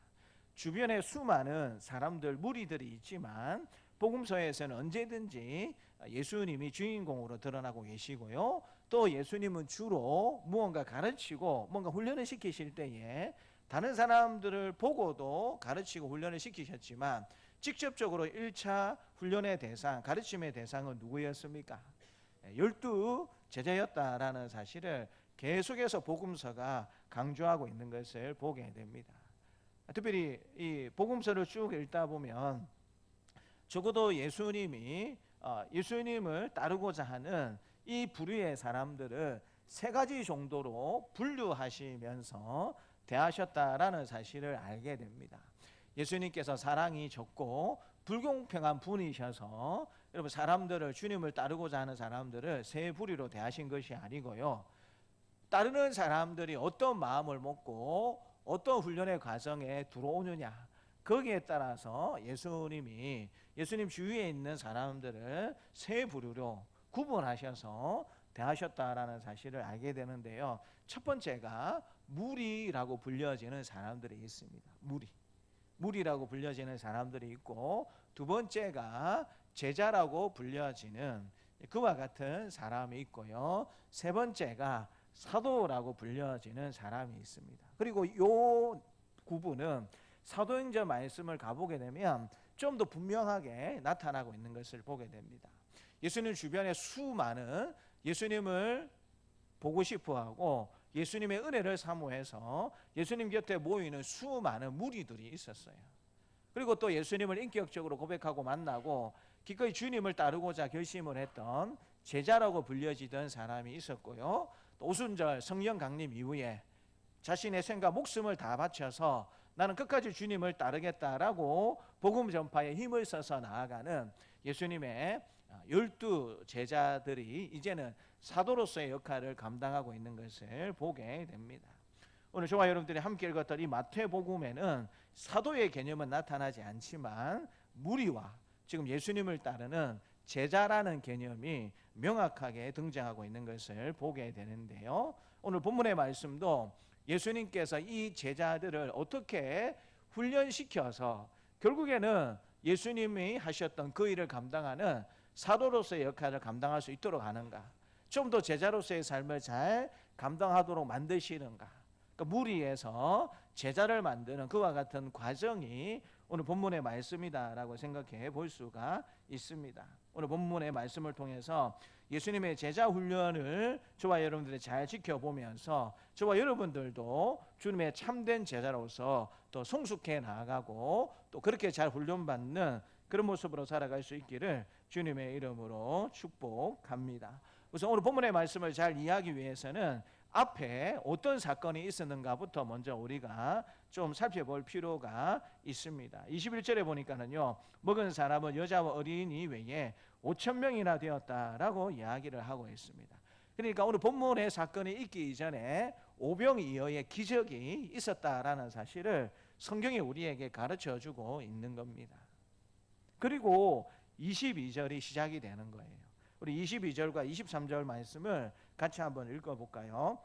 주변에 수많은 사람들, 무리들이 있지만 복음서에서는 언제든지 예수님이 주인공으로 드러나고 계시고요. 또 예수님은 주로 무언가 가르치고 뭔가 훈련을 시키실 때에 다른 사람들을 보고도 가르치고 훈련을 시키셨지만 직접적으로 1차 훈련의 대상, 가르침의 대상은 누구였습니까? 12 제자였다라는 사실을 계속해서 복음서가 강조하고 있는 것을 보게 됩니다. 특별히 이 복음서를 쭉 읽다 보면 적어도 예수님을 따르고자 하는 이 부류의 사람들을 3가지 정도로 분류하시면서 대하셨다라는 사실을 알게 됩니다. 예수님께서 사랑이 적고 불공평한 분이셔서 여러분 사람들을, 주님을 따르고자 하는 사람들을 3 부류로 대하신 것이 아니고요. 따르는 사람들이 어떤 마음을 먹고 어떤 훈련의 과정에 들어오느냐, 거기에 따라서 예수님 주위에 있는 사람들을 3 부류로 구분하셔서 대하셨다라는 사실을 알게 되는데요. 첫 번째가 무리라고 불려지는 사람들이 있습니다. 무리라고 불려지는 사람들이 있고, 두 번째가 제자라고 불려지는 그와 같은 사람이 있고요. 세 번째가 사도라고 불려지는 사람이 있습니다. 그리고 이 구분은 사도행전 말씀을 가보게 되면 좀 더 분명하게 나타나고 있는 것을 보게 됩니다. 예수님 주변에 수많은 예수님을 보고 싶어하고 예수님의 은혜를 사모해서 예수님 곁에 모이는 수많은 무리들이 있었어요. 그리고 또 예수님을 인격적으로 고백하고 만나고 기꺼이 주님을 따르고자 결심을 했던 제자라고 불려지던 사람이 있었고요. 또 오순절 성령 강림 이후에 자신의 생과 목숨을 다 바쳐서 나는 끝까지 주님을 따르겠다라고 복음 전파에 힘을 써서 나아가는 예수님의 12 제자들이 이제는 사도로서의 역할을 감당하고 있는 것을 보게 됩니다. 오늘 저와 여러분들이 함께 읽었던 이 마태복음에는 사도의 개념은 나타나지 않지만 무리와 지금 예수님을 따르는 제자라는 개념이 명확하게 등장하고 있는 것을 보게 되는데요. 오늘 본문의 말씀도 예수님께서 이 제자들을 어떻게 훈련시켜서 결국에는 예수님이 하셨던 그 일을 감당하는 사도로서의 역할을 감당할 수 있도록 하는가, 좀 더 제자로서의 삶을 잘 감당하도록 만드시는가, 그러니까 무리에서 제자를 만드는 그와 같은 과정이 오늘 본문의 말씀이다라고 생각해 볼 수가 있습니다. 오늘 본문의 말씀을 통해서 예수님의 제자 훈련을 저와 여러분들이 잘 지켜보면서 저와 여러분들도 주님의 참된 제자로서 또 성숙해 나아가고 또 그렇게 잘 훈련받는 그런 모습으로 살아갈 수 있기를 주님의 이름으로 축복합니다. 우선 오늘 본문의 말씀을 잘 이해하기 위해서는 앞에 어떤 사건이 있었는가부터 먼저 우리가 좀 살펴볼 필요가 있습니다. 21절에 보니까는요, 먹은 사람은 여자와 어린이 외에 5,000명이나 되었다라고 이야기를 하고 있습니다. 그러니까 오늘 본문의 사건이 있기 이전에 오병이어의 기적이 있었다라는 사실을 성경이 우리에게 가르쳐주고 있는 겁니다. 그리고 22절이 시작이 되는 거예요. 우리 22절과 23절 말씀을 같이 한번 읽어볼까요?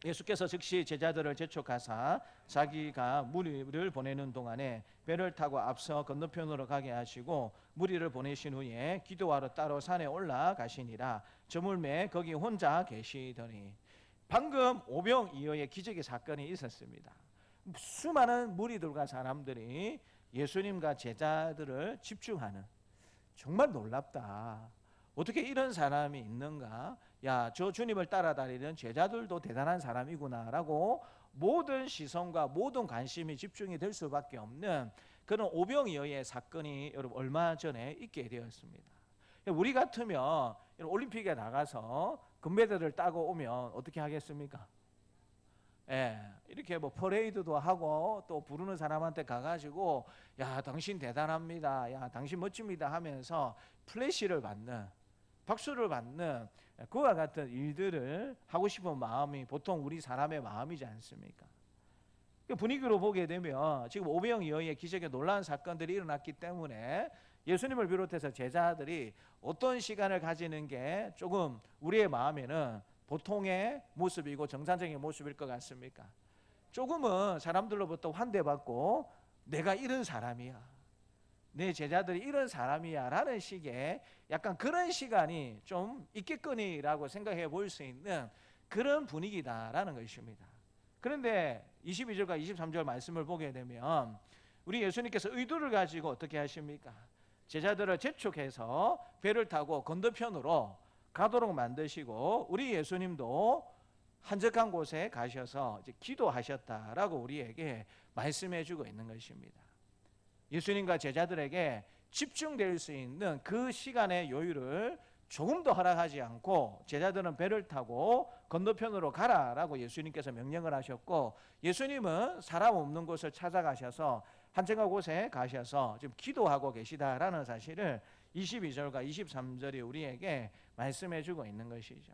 예수께서 즉시 제자들을 재촉하사 자기가 무리를 보내는 동안에 배를 타고 앞서 건너편으로 가게 하시고 무리를 보내신 후에 기도하러 따로 산에 올라가시니라. 저물매 거기 혼자 계시더니, 방금 오병이어의 기적의 사건이 있었습니다. 수많은 무리들과 사람들이 예수님과 제자들을 집중하는, 정말 놀랍다. 어떻게 이런 사람이 있는가? 야, 저 주님을 따라다니는 제자들도 대단한 사람이구나라고 모든 시선과 모든 관심이 집중이 될 수밖에 없는 그런 오병이어의 사건이 여러분 얼마 전에 있게 되었습니다. 우리 같으면 올림픽에 나가서 금메달을 따고 오면 어떻게 하겠습니까? 예, 이렇게 뭐 퍼레이드도 하고 또 부르는 사람한테 가가지고 야, 당신 대단합니다. 야, 당신 멋집니다 하면서 플래시를 받는, 박수를 받는 그와 같은 일들을 하고 싶은 마음이 보통 우리 사람의 마음이지 않습니까? 그 분위기로 보게 되면 지금 오병이어의 기적의 놀라운 사건들이 일어났기 때문에 예수님을 비롯해서 제자들이 어떤 시간을 가지는 게 조금 우리의 마음에는 보통의 모습이고 정상적인 모습일 것 같습니까? 조금은 사람들로부터 환대받고 내가 이런 사람이야, 내 제자들이 이런 사람이야 라는 식의 약간 그런 시간이 좀 있겠거니라고 생각해 볼 수 있는 그런 분위기다라는 것입니다. 그런데 22절과 23절 말씀을 보게 되면 우리 예수님께서 의도를 가지고 어떻게 하십니까? 제자들을 재촉해서 배를 타고 건너편으로 가도록 만드시고 우리 예수님도 한적한 곳에 가셔서 이제 기도하셨다라고 우리에게 말씀해 주고 있는 것입니다. 예수님과 제자들에게 집중될 수 있는 그 시간의 여유를 조금 더 허락하지 않고 제자들은 배를 타고 건너편으로 가라라고 예수님께서 명령을 하셨고, 예수님은 사람 없는 곳을 찾아가셔서 한적한 곳에 가셔서 지금 기도하고 계시다라는 사실을 22절과 23절이 우리에게 말씀해 주고 있는 것이죠.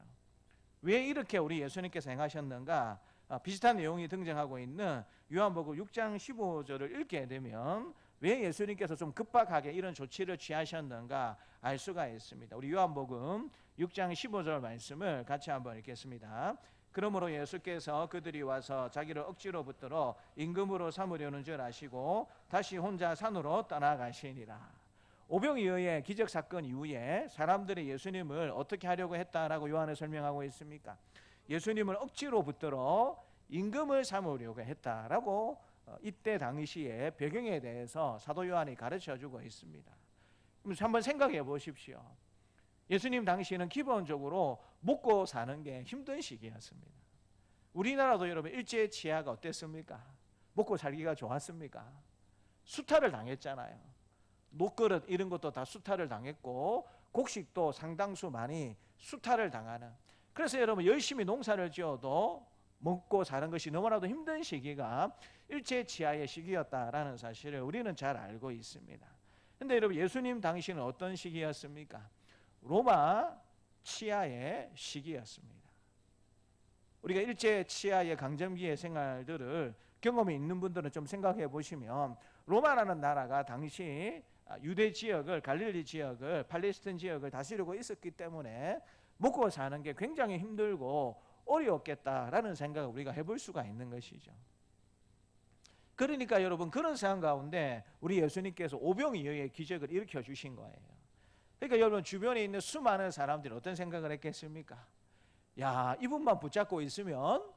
왜 이렇게 우리 예수님께서 행하셨는가? 비슷한 내용이 등장하고 있는 요한복음 6장 15절을 읽게 되면 왜 예수님께서 좀 급박하게 이런 조치를 취하셨는가 알 수가 있습니다. 우리 요한복음 6장 15절 말씀을 같이 한번 읽겠습니다. 그러므로 예수께서 그들이 와서 자기를 억지로 붙들어 임금으로 삼으려는 줄 아시고 다시 혼자 산으로 떠나가시니라. 오병이어의 기적 사건 이후에 사람들이 예수님을 어떻게 하려고 했다라고 요한은 설명하고 있습니까? 예수님을 억지로 붙들어 임금을 삼으려고 했다라고 이때 당시의 배경에 대해서 사도 요한이 가르쳐주고 있습니다. 한번 생각해 보십시오. 예수님 당시는 기본적으로 먹고 사는 게 힘든 시기였습니다. 우리나라도 여러분 일제 치하가 어땠습니까? 먹고 살기가 좋았습니까? 수탈을 당했잖아요. 녹그릇 이런 것도 다 수탈을 당했고 곡식도 상당수 많이 수탈을 당하는, 그래서 여러분 열심히 농사를 지어도 먹고 사는 것이 너무나도 힘든 시기가 일제 치하의 시기였다라는 사실을 우리는 잘 알고 있습니다. 근데 여러분 예수님 당시는 어떤 시기였습니까? 로마 치하의 시기였습니다. 우리가 일제 치하의 강점기의 생활들을 경험이 있는 분들은 좀 생각해 보시면 로마라는 나라가 당시 유대 지역을, 갈릴리 지역을, 팔레스타인 지역을 다스리고 있었기 때문에 먹고 사는 게 굉장히 힘들고 어려웠겠다라는 생각을 우리가 해볼 수가 있는 것이죠. 그러니까 여러분 그런 상황 가운데 우리 예수님께서 오병이어의 기적을 일으켜 주신 거예요. 그러니까 여러분 주변에 있는 수많은 사람들이 어떤 생각을 했겠습니까? 야, 이분만 붙잡고 있으면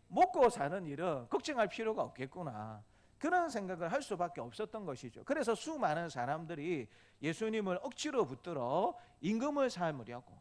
먹고 사는 일은 걱정할 필요가 없겠구나, 그런 생각을 할 수밖에 없었던 것이죠. 그래서 수많은 사람들이 예수님을 억지로 붙들어 임금을 삼으려고,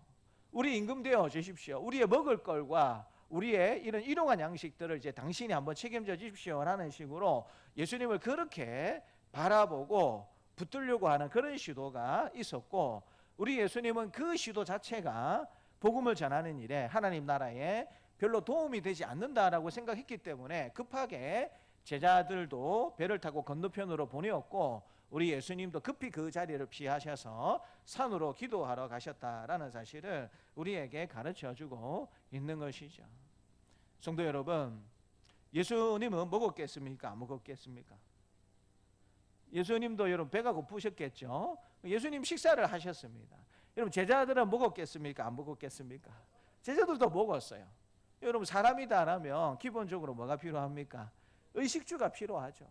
우리 임금 되어 주십시오, 우리의 먹을 걸과 우리의 이런 일용한 양식들을 이제 당신이 한번 책임져 주십시오라는 식으로 예수님을 그렇게 바라보고 붙들려고 하는 그런 시도가 있었고, 우리 예수님은 그 시도 자체가 복음을 전하는 일에 하나님 나라에 별로 도움이 되지 않는다라고 생각했기 때문에 급하게 제자들도 배를 타고 건너편으로 보내었고, 우리 예수님도 급히 그 자리를 피하셔서 산으로 기도하러 가셨다라는 사실을 우리에게 가르쳐주고 있는 것이죠. 성도 여러분, 예수님은 먹었겠습니까? 안 먹었겠습니까? 예수님도 여러분 배가 고프셨겠죠? 예수님 식사를 하셨습니다. 여러분 제자들은 먹었겠습니까? 안 먹었겠습니까? 제자들도 먹었어요. 여러분 사람이다라면 기본적으로 뭐가 필요합니까? 의식주가 필요하죠.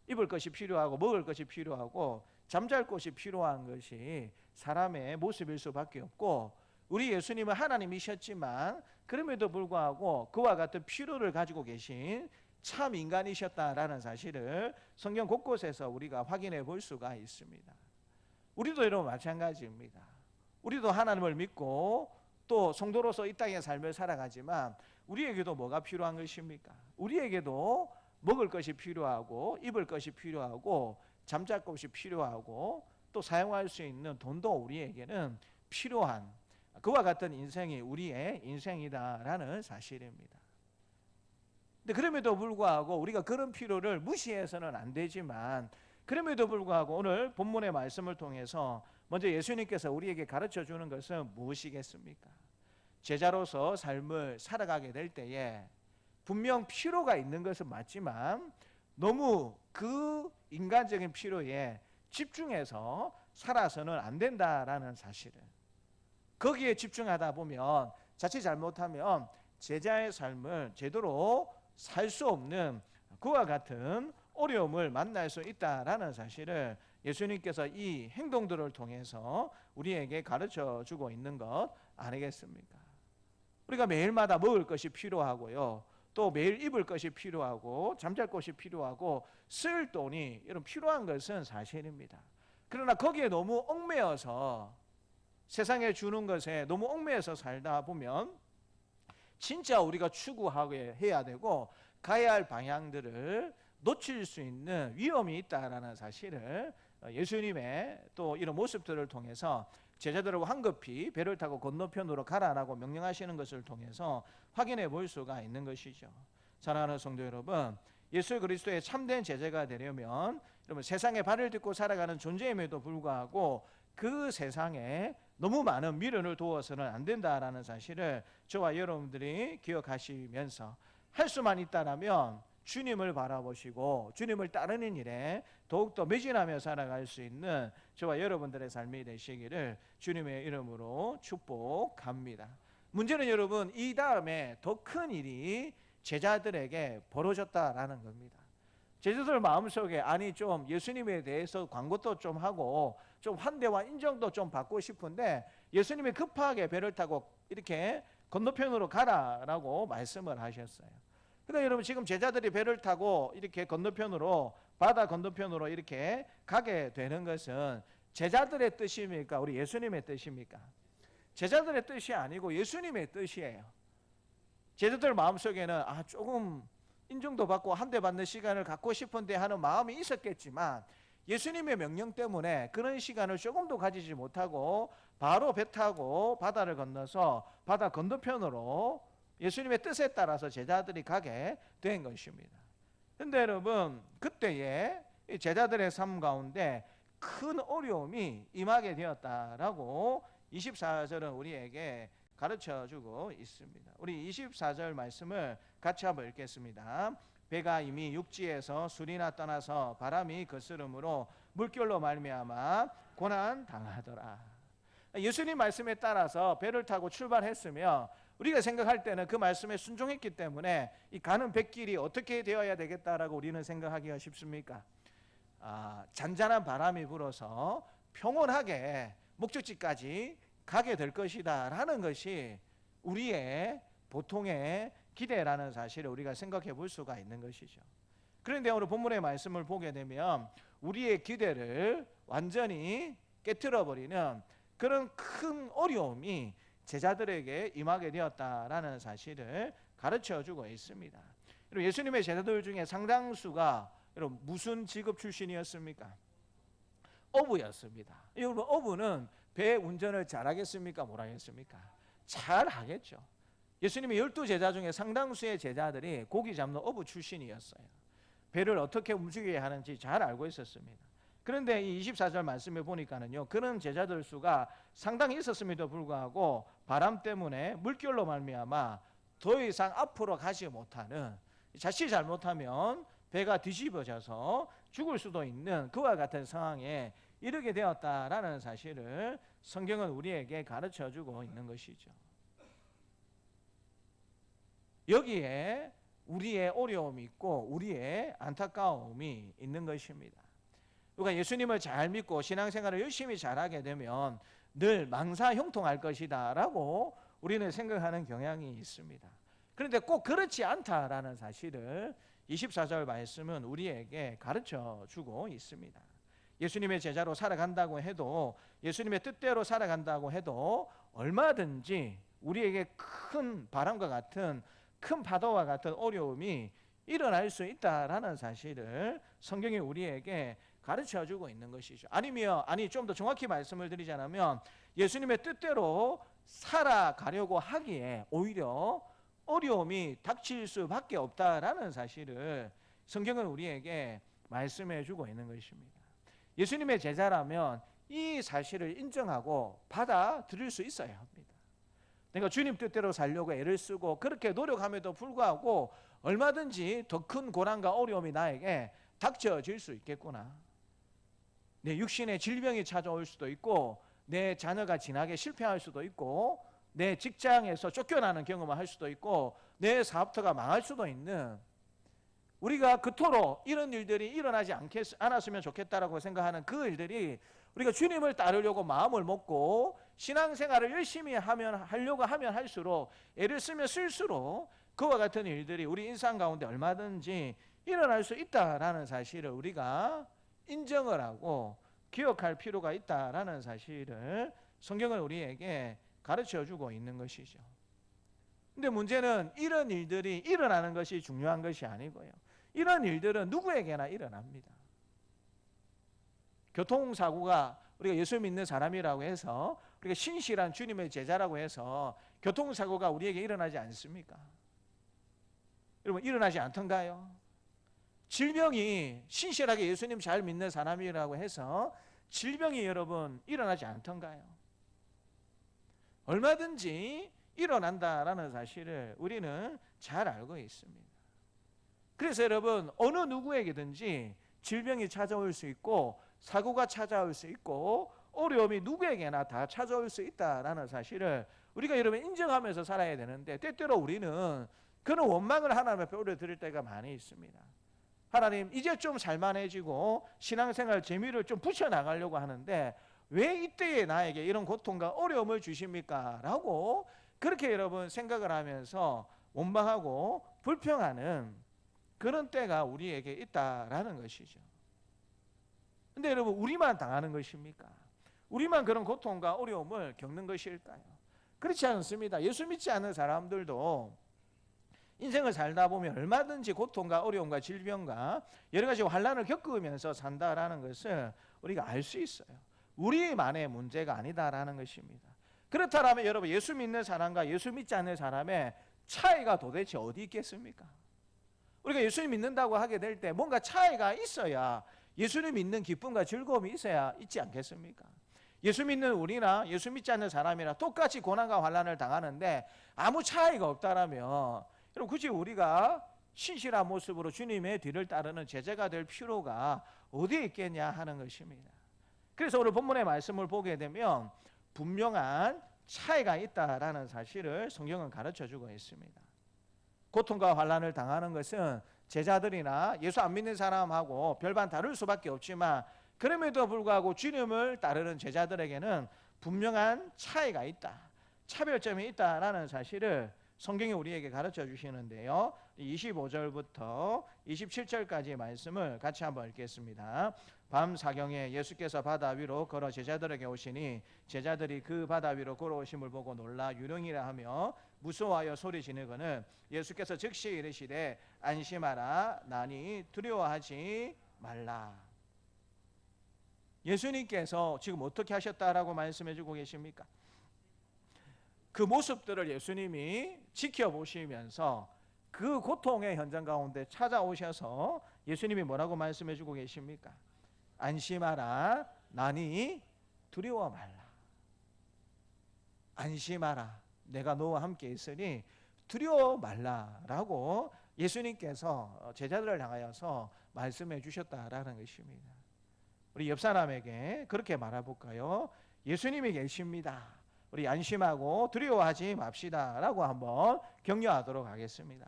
입을 것이 필요하고 먹을 것이 필요하고 잠잘 곳이 필요한 것이 사람의 모습일 수밖에 없고, 우리 예수님은 하나님이셨지만 그럼에도 불구하고 그와 같은 필요를 가지고 계신 참 인간이셨다라는 사실을 성경 곳곳에서 우리가 확인해 볼 수가 있습니다. 우리도 이런 마찬가지입니다. 우리도 하나님을 믿고 또 성도로서 이 땅의 삶을 살아가지만 우리에게도 뭐가 필요한 것입니까? 우리에게도 먹을 것이 필요하고 입을 것이 필요하고 잠잘 곳이 필요하고 또 사용할 수 있는 돈도 우리에게는 필요한 그와 같은 인생이 우리의 인생이다라는 사실입니다. 근데 그럼에도 불구하고 우리가 그런 필요를 무시해서는 안 되지만 그럼에도 불구하고 오늘 본문의 말씀을 통해서 먼저 예수님께서 우리에게 가르쳐 주는 것은 무엇이겠습니까? 제자로서 삶을 살아가게 될 때에 분명 필요가 있는 것은 맞지만 너무 그 인간적인 필요에 집중해서 살아서는 안 된다라는 사실을 거기에 집중하다 보면 자칫 잘못하면 제자의 삶을 제대로 살 수 없는 그와 같은 어려움을 만날 수 있다라는 사실을 예수님께서 이 행동들을 통해서 우리에게 가르쳐 주고 있는 것 아니겠습니까? 우리가 매일마다 먹을 것이 필요하고요. 또 매일 입을 것이 필요하고 잠잘 곳이 필요하고 쓸 돈이 이런 필요한 것은 사실입니다. 그러나 거기에 너무 얽매여서 세상에 주는 것에 너무 얽매여서 살다 보면 진짜 우리가 추구하게 해야 되고 가야 할 방향들을 놓칠 수 있는 위험이 있다라는 사실을 예수님의 또 이런 모습들을 통해서 제자들하고 황급히 배를 타고 건너편으로 가라라고 명령하시는 것을 통해서 확인해 볼 수가 있는 것이죠. 사랑하는 성도 여러분, 예수 그리스도의 참된 제자가 되려면 여러분 세상에 발을 딛고 살아가는 존재임에도 불구하고 그 세상에 너무 많은 미련을 두어서는 안 된다라는 사실을 저와 여러분들이 기억하시면서 할 수만 있다라면 주님을 바라보시고 주님을 따르는 일에 더욱더 매진하며 살아갈 수 있는 저와 여러분들의 삶이 되시기를 주님의 이름으로 축복합니다. 문제는 여러분 이 다음에 더 큰 일이 제자들에게 벌어졌다라는 겁니다. 제자들 마음속에 아니 좀 예수님에 대해서 광고도 좀 하고 좀 환대와 인정도 좀 받고 싶은데 예수님이 급하게 배를 타고 이렇게 건너편으로 가라라고 말씀을 하셨어요. 그러니까 여러분 지금 제자들이 배를 타고 이렇게 건너편으로 바다 건너편으로 이렇게 가게 되는 것은 제자들의 뜻입니까? 우리 예수님의 뜻입니까? 제자들의 뜻이 아니고 예수님의 뜻이에요. 제자들 마음속에는 조금 인정도 받고 한 대 받는 시간을 갖고 싶은데 하는 마음이 있었겠지만 예수님의 명령 때문에 그런 시간을 조금도 가지지 못하고 바로 배 타고 바다를 건너서 바다 건너편으로 예수님의 뜻에 따라서 제자들이 가게 된 것입니다. 그런데 여러분 그때에 제자들의 삶 가운데 큰 어려움이 임하게 되었다라고 24절은 우리에게 가르쳐주고 있습니다. 우리 24절 말씀을 같이 한번 읽겠습니다. 배가 이미 육지에서 술이나 떠나서 바람이 거스름으로 물결로 말미암아 고난 당하더라. 예수님 말씀에 따라서 배를 타고 출발했으며 우리가 생각할 때는 그 말씀에 순종했기 때문에 이 가는 뱃길이 어떻게 되어야 되겠다라고 우리는 생각하기가 쉽습니까? 잔잔한 바람이 불어서 평온하게 목적지까지 가게 될 것이다 라는 것이 우리의 보통의 기대라는 사실을 우리가 생각해 볼 수가 있는 것이죠. 그런데 오늘 본문의 말씀을 보게 되면 우리의 기대를 완전히 깨트려 버리는 그런 큰 어려움이 제자들에게 임하게 되었다라는 사실을 가르쳐주고 있습니다. 예수님의 제자들 중에 상당수가 무슨 직업 출신이었습니까? 어부였습니다. 여러분 어부는 배 운전을 잘하겠습니까? 못하겠습니까? 잘하겠죠. 예수님의 12제자 중에 상당수의 제자들이 고기 잡는 어부 출신이었어요. 배를 어떻게 움직여야 하는지 잘 알고 있었습니다. 그런데 이 24절 말씀에 보니까는요, 그런 제자들 수가 상당히 있었음에도 불구하고 바람 때문에 물결로 말미암아 더 이상 앞으로 가지 못하는, 자칫 잘못하면 배가 뒤집어져서 죽을 수도 있는 그와 같은 상황에 이르게 되었다라는 사실을 성경은 우리에게 가르쳐주고 있는 것이죠. 여기에 우리의 어려움이 있고 우리의 안타까움이 있는 것입니다. 우리가 예수님을 잘 믿고 신앙생활을 열심히 잘하게 되면 늘 망사형통할 것이다 라고 우리는 생각하는 경향이 있습니다. 그런데 꼭 그렇지 않다라는 사실을 24절 말씀은 우리에게 가르쳐주고 있습니다. 예수님의 제자로 살아간다고 해도, 예수님의 뜻대로 살아간다고 해도 얼마든지 우리에게 큰 바람과 같은, 큰 파도와 같은 어려움이 일어날 수 있다라는 사실을 성경이 우리에게 가르쳐주고 있는 것이죠. 좀 더 정확히 말씀을 드리자면, 예수님의 뜻대로 살아가려고 하기에 오히려 어려움이 닥칠 수밖에 없다라는 사실을 성경은 우리에게 말씀해 주고 있는 것입니다. 예수님의 제자라면 이 사실을 인정하고 받아들일 수 있어야 합니다. 내가 주님 뜻대로 살려고 애를 쓰고 그렇게 노력함에도 불구하고 얼마든지 더 큰 고난과 어려움이 나에게 닥쳐질 수 있겠구나. 내 육신의 질병이 찾아올 수도 있고, 내 자녀가 진학에 실패할 수도 있고, 내 직장에서 쫓겨나는 경험을 할 수도 있고, 내 사업터가 망할 수도 있는, 우리가 그토록 이런 일들이 일어나지 않았으면 좋겠다라고 생각하는 그 일들이, 우리가 주님을 따르려고 마음을 먹고 신앙생활을 열심히 하려고 하면 할수록, 애를 쓰면 쓸수록 그와 같은 일들이 우리 인생 가운데 얼마든지 일어날 수 있다라는 사실을 우리가 인정을 하고 기억할 필요가 있다라는 사실을 성경은 우리에게 가르쳐주고 있는 것이죠. 근데 문제는 이런 일들이 일어나는 것이 중요한 것이 아니고요, 이런 일들은 누구에게나 일어납니다. 교통사고가, 우리가 예수 믿는 사람이라고 해서, 우리가 신실한 주님의 제자라고 해서 교통사고가 우리에게 일어나지 않습니까? 여러분, 일어나지 않던가요? 질병이, 신실하게 예수님 잘 믿는 사람이라고 해서 질병이 여러분 일어나지 않던가요? 얼마든지 일어난다라는 사실을 우리는 잘 알고 있습니다. 그래서 여러분, 어느 누구에게든지 질병이 찾아올 수 있고, 사고가 찾아올 수 있고, 어려움이 누구에게나 다 찾아올 수 있다라는 사실을 우리가 여러분 인정하면서 살아야 되는데, 때때로 우리는 그런 원망을 하나님 앞에 올려드릴 때가 많이 있습니다. 하나님, 이제 좀 살만해지고 신앙생활 재미를 좀 붙여나가려고 하는데 왜 이때에 나에게 이런 고통과 어려움을 주십니까? 라고 그렇게 여러분 생각을 하면서 원망하고 불평하는 그런 때가 우리에게 있다라는 것이죠. 근데 여러분, 우리만 당하는 것입니까? 우리만 그런 고통과 어려움을 겪는 것일까요? 그렇지 않습니다. 예수 믿지 않는 사람들도 인생을 살다 보면 얼마든지 고통과 어려움과 질병과 여러 가지 환난을 겪으면서 산다라는 것을 우리가 알 수 있어요. 우리만의 문제가 아니다라는 것입니다. 그렇다면 여러분, 예수 믿는 사람과 예수 믿지 않는 사람의 차이가 도대체 어디 있겠습니까? 우리가 예수님 믿는다고 하게 될 때 뭔가 차이가 있어야, 예수님 믿는 기쁨과 즐거움이 있어야 있지 않겠습니까? 예수 믿는 우리나 예수 믿지 않는 사람이나 똑같이 고난과 환난을 당하는데 아무 차이가 없다라면, 여러분, 굳이 우리가 신실한 모습으로 주님의 뒤를 따르는 제자가 될 필요가 어디에 있겠냐 하는 것입니다. 그래서 오늘 본문의 말씀을 보게 되면 분명한 차이가 있다라는 사실을 성경은 가르쳐주고 있습니다. 고통과 환난을 당하는 것은 제자들이나 예수 안 믿는 사람하고 별반 다를 수밖에 없지만, 그럼에도 불구하고 주님을 따르는 제자들에게는 분명한 차이가 있다, 차별점이 있다라는 사실을 성경이 우리에게 가르쳐 주시는데요, 25절부터 27절까지의 말씀을 같이 한번 읽겠습니다. 밤 사경에 예수께서 바다 위로 걸어 제자들에게 오시니 제자들이 그 바다 위로 걸어오심을 보고 놀라 유령이라 하며 무서워하여 소리 지르거늘 예수께서 즉시 이르시되 안심하라, 나니 두려워하지 말라. 예수님께서 지금 어떻게 하셨다라고 말씀해 주고 계십니까? 그 모습들을 예수님이 지켜보시면서 그 고통의 현장 가운데 찾아오셔서 예수님이 뭐라고 말씀해 주고 계십니까? 안심하라, 나니 두려워 말라. 안심하라, 내가 너와 함께 있으니 두려워 말라라고 예수님께서 제자들을 향하여서 말씀해 주셨다라는 것입니다. 우리 옆 사람에게 그렇게 말해볼까요? 예수님이 계십니다. 우리 안심하고 두려워하지 맙시다 라고 한번 격려하도록 하겠습니다.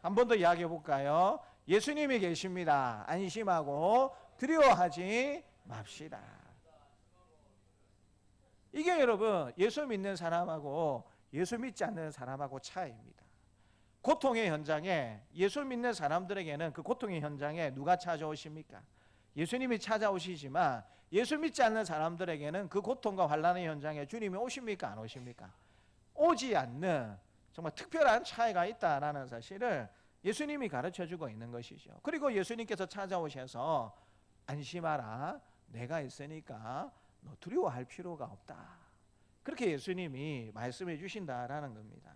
한 번 더 이야기해 볼까요? 예수님이 계십니다. 안심하고 두려워하지 맙시다. 이게 여러분, 예수 믿는 사람하고 예수 믿지 않는 사람하고 차이입니다. 고통의 현장에, 예수 믿는 사람들에게는 그 고통의 현장에 누가 찾아오십니까? 예수님이 찾아오시지만 예수 믿지 않는 사람들에게는 그 고통과 환난의 현장에 주님이 오십니까? 안 오십니까? 오지 않는 정말 특별한 차이가 있다라는 사실을 예수님이 가르쳐주고 있는 것이죠. 그리고 예수님께서 찾아오셔서 안심하라, 내가 있으니까 너 두려워할 필요가 없다, 그렇게 예수님이 말씀해 주신다라는 겁니다.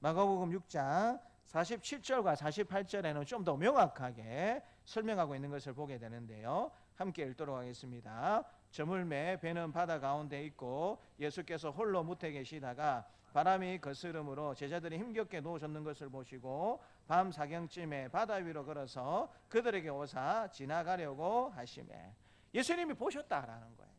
마가복음 6장 47절과 48절에는 좀 더 명확하게 설명하고 있는 것을 보게 되는데요. 함께 읽도록 하겠습니다. 저물매 배는 바다 가운데 있고 예수께서 홀로 무태 계시다가 바람이 거스름으로 제자들이 힘겹게 누우셨는 것을 보시고 밤 사경쯤에 바다 위로 걸어서 그들에게 오사 지나가려고 하시매. 예수님이 보셨다라는 거예요.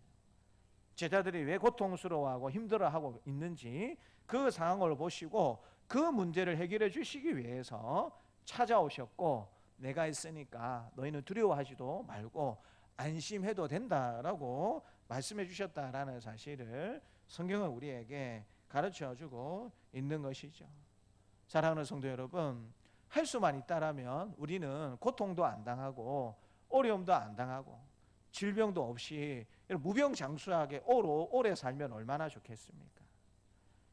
제자들이 왜 고통스러워하고 힘들어하고 있는지 그 상황을 보시고 그 문제를 해결해 주시기 위해서 찾아오셨고, 내가 있으니까 너희는 두려워하지도 말고 안심해도 된다라고 말씀해 주셨다라는 사실을 성경은 우리에게 가르쳐 주고 있는 것이죠. 사랑하는 성도 여러분, 할 수만 있다라면 우리는 고통도 안 당하고 어려움도 안 당하고 질병도 없이 무병장수하게 오래 살면 얼마나 좋겠습니까?